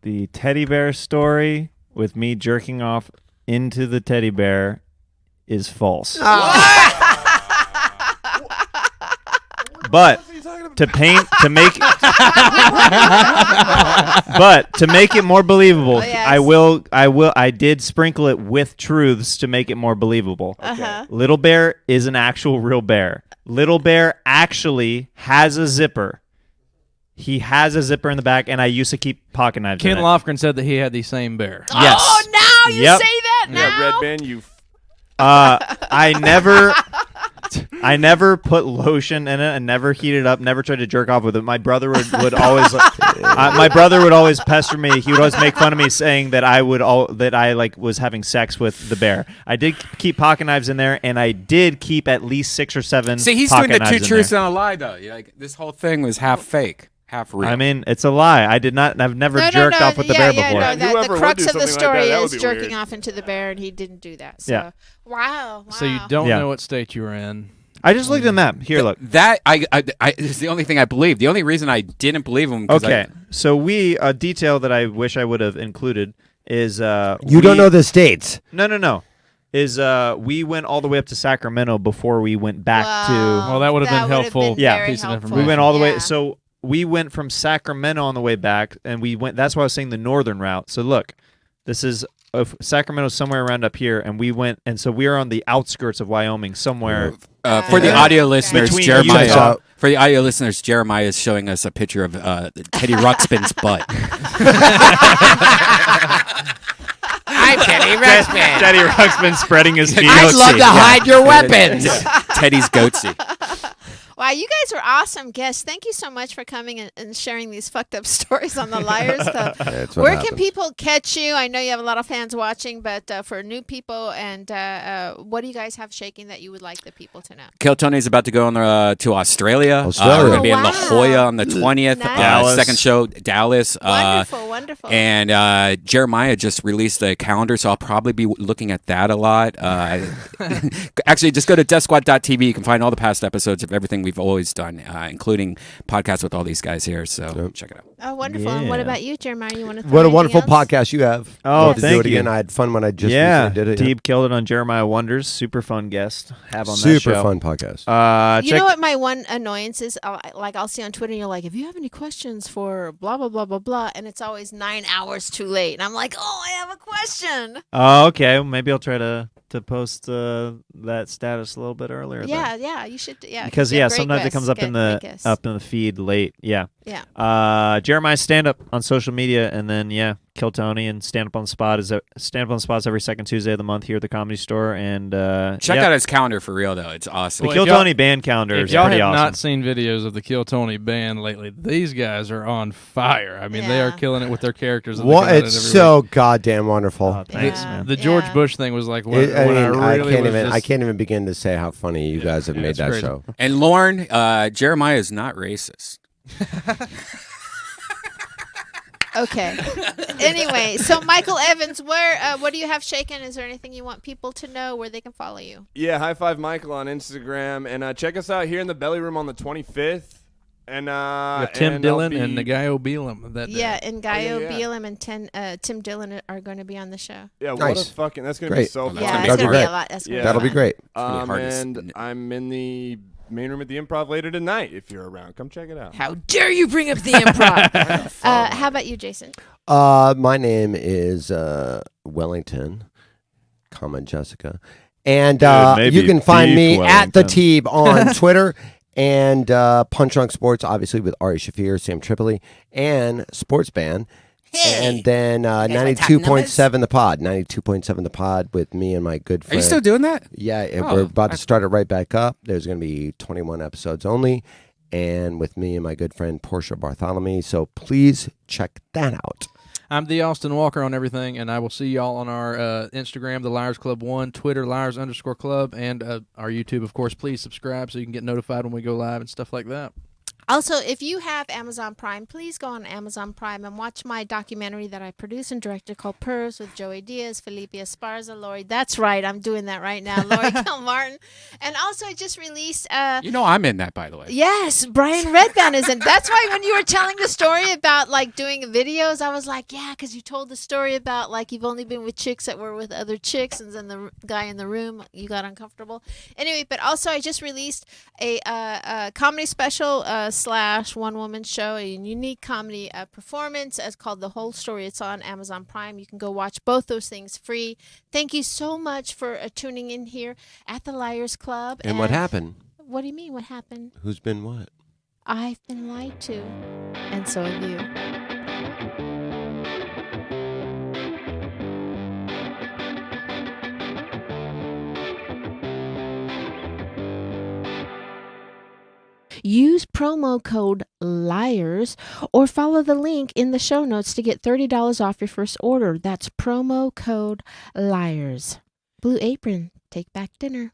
The teddy bear story with me jerking off into the teddy bear is false. But to make it more believable, Oh, yes. I did sprinkle it with truths to make it more believable. Uh-huh. Little Bear is an actual real bear. Little Bear actually has a zipper. He has a zipper in the back, and I used to keep pocket knives Ken in it. Lofgren said that he had the same bear. Yes. Oh, now you Yep. say that now. Yeah, Redban, you. I never put lotion in it and never heated it up. Never tried to jerk off with it. My brother would always pester me. He would always make fun of me, saying that I was having sex with the bear. I did keep pocket knives in there, and I did keep at least 6 or 7. See, he's pocket doing the two knives in truths there. and a lie, though. You're like, this whole thing was half fake, half real. I mean, it's a lie. I've never jerked off with the bear before. Yeah, No, whoever the would crux do of the something like story that, that is would be jerking weird. off into the bear, and he didn't do that. So, Yeah. wow. So you don't Yeah. know what state you were in. I just looked at the map. Here, look. That is the only thing I believe. The only reason I didn't believe him. 'Cause Okay, so a detail that I wish I would have included is You don't know the states. No. is we went all the way up to Sacramento before we went back to. Well, that would have been helpful. Yeah. Piece of helpful. information. We went all the way. Yeah. So we went from Sacramento on the way back, and we went. That's why I was saying the northern route. So look, this is Sacramento somewhere around up here, and we went, and so we are on the outskirts of Wyoming somewhere. For the audio listeners, Between Jeremiah. Utah- For the audio listeners, Jeremiah is showing us a picture of Teddy Ruxpin's butt. I'm Teddy Ruxpin. Teddy Ruxpin spreading his cheeks. I'd love to hide your weapons. Teddy's goatsy. Wow, you guys were awesome guests. Thank you so much for coming and sharing these fucked up stories on the Liars Club. That's what Where happens. can people catch you? I know you have a lot of fans watching, but for new people, and what do you guys have shaking that you would like the people to know? Kill Tony's about to go on to Australia. Australia. We're going to be in La Wow. Jolla on the 20th. Nice. Dallas. Second show, Dallas. Wonderful, wonderful. And Jeremiah just released a calendar, so I'll probably be looking at that a lot. Actually, just go to deathsquad.tv. You can find all the past episodes of everything we've always done, including podcasts with all these guys here. So check it out. Oh, wonderful. And what Yeah. about you, Jeremiah? You want to? What a wonderful podcast you have. Oh, Love to thank do it you. again. I had fun when I just Yeah, recently did it. Teeb killed it on Jeremiah Wonders. Super fun guest. Have on that Super show. fun podcast. You Check know what my one annoyance is? I'll see on Twitter, and you're like, if you have any questions for blah, blah, blah, blah, blah, and it's always 9 hours too late. And I'm like, oh, I have a question. Oh, okay. Well, maybe I'll try to post that status a little bit earlier. Yeah, then. yeah, you should. Yeah, Because get great sometimes it guests, comes up get in great the guests. feed late. Yeah. Yeah. Jeremiah stand up on social media, and then Kill Tony and stand up on the spot is stand up on the spots every second Tuesday of the month here at the Comedy Store. And Check out his calendar for real, though. It's awesome. the Well, Kill if y'all- Tony band calendar If is y'all pretty have awesome. not seen videos of the Kill Tony band lately, these guys are on fire. I mean, they are Yeah. killing it with their characters. and they What? come at it it's every so goddamn wonderful. Oh, thanks, Yeah. man. The George Yeah. Bush thing was like when, I when mean, I really was I just- can't even begin to say how funny you guys have made it's that crazy. show. And Lauren, Jeremiah is not racist. Okay. Anyway, so Michael Evans, what do you have shaken? Is there anything you want people to know where they can follow you? Yeah, High Five Michael on Instagram, and check us out here in the Belly Room on the 25th. And Yeah, Tim and I'll Dillon be- and Nagayo Beelam. That day. Yeah, and Gaio yeah. Beelam and Tim Dillon are going to be on the show. Yeah, what Nice. a fucking that's gonna Great. be so fun. That's Yeah, gonna it's be going to be great. a lot. That's gonna Yeah. That'll be great. gonna be hard to And I'm in the main room at the Improv later tonight. If you're around, come check it out. How dare you bring up the improv? How about you, Jason? My name is Wellington, Jessica, and maybe you can find Beef me at the Wellington. Teeb on Twitter and Punch Drunk Sports, obviously with Ari Shafir, Sam Tripoli, and Sports Band. And then wanna talk 92.7 The Pod. 92.7 The Pod with me and my good Are friend. you still doing that? Yeah, and Oh, we're about to I- start it right back up. There's going to be 21 episodes only, and with me and my good friend Portia Bartholomew. So please check that out. I'm the Austin Walker on everything, and I will see y'all on our Instagram, the Liars Club 1, Twitter, Liars_Club, and our YouTube, of course. Please subscribe so you can get notified when we go live and stuff like that. Also, if you have Amazon Prime, please go on Amazon Prime and watch my documentary that I produced and directed called Purrs with Joey Diaz, Felipe Esparza, Lori. That's right, I'm doing that right now. Lori Kilmartin. And also, I just released. You know I'm in that, by the way. Yes, Brian Redban is in. That's why when you were telling the story about like doing videos, I was like, yeah, because you told the story about like you've only been with chicks that were with other chicks, and then the guy in the room, you got uncomfortable. Anyway, but also I just released a comedy special / one woman show, a unique comedy performance as called The Whole Story. It's on Amazon Prime. You can go watch both those things free. Thank you so much for tuning in here at the Liars Club. And what happened? What do you mean? What happened? Who's been what? I've been lied to, and so have you. Use promo code LIARS or follow the link in the show notes to get $30 off your first order. That's promo code LIARS. Blue Apron, take back dinner.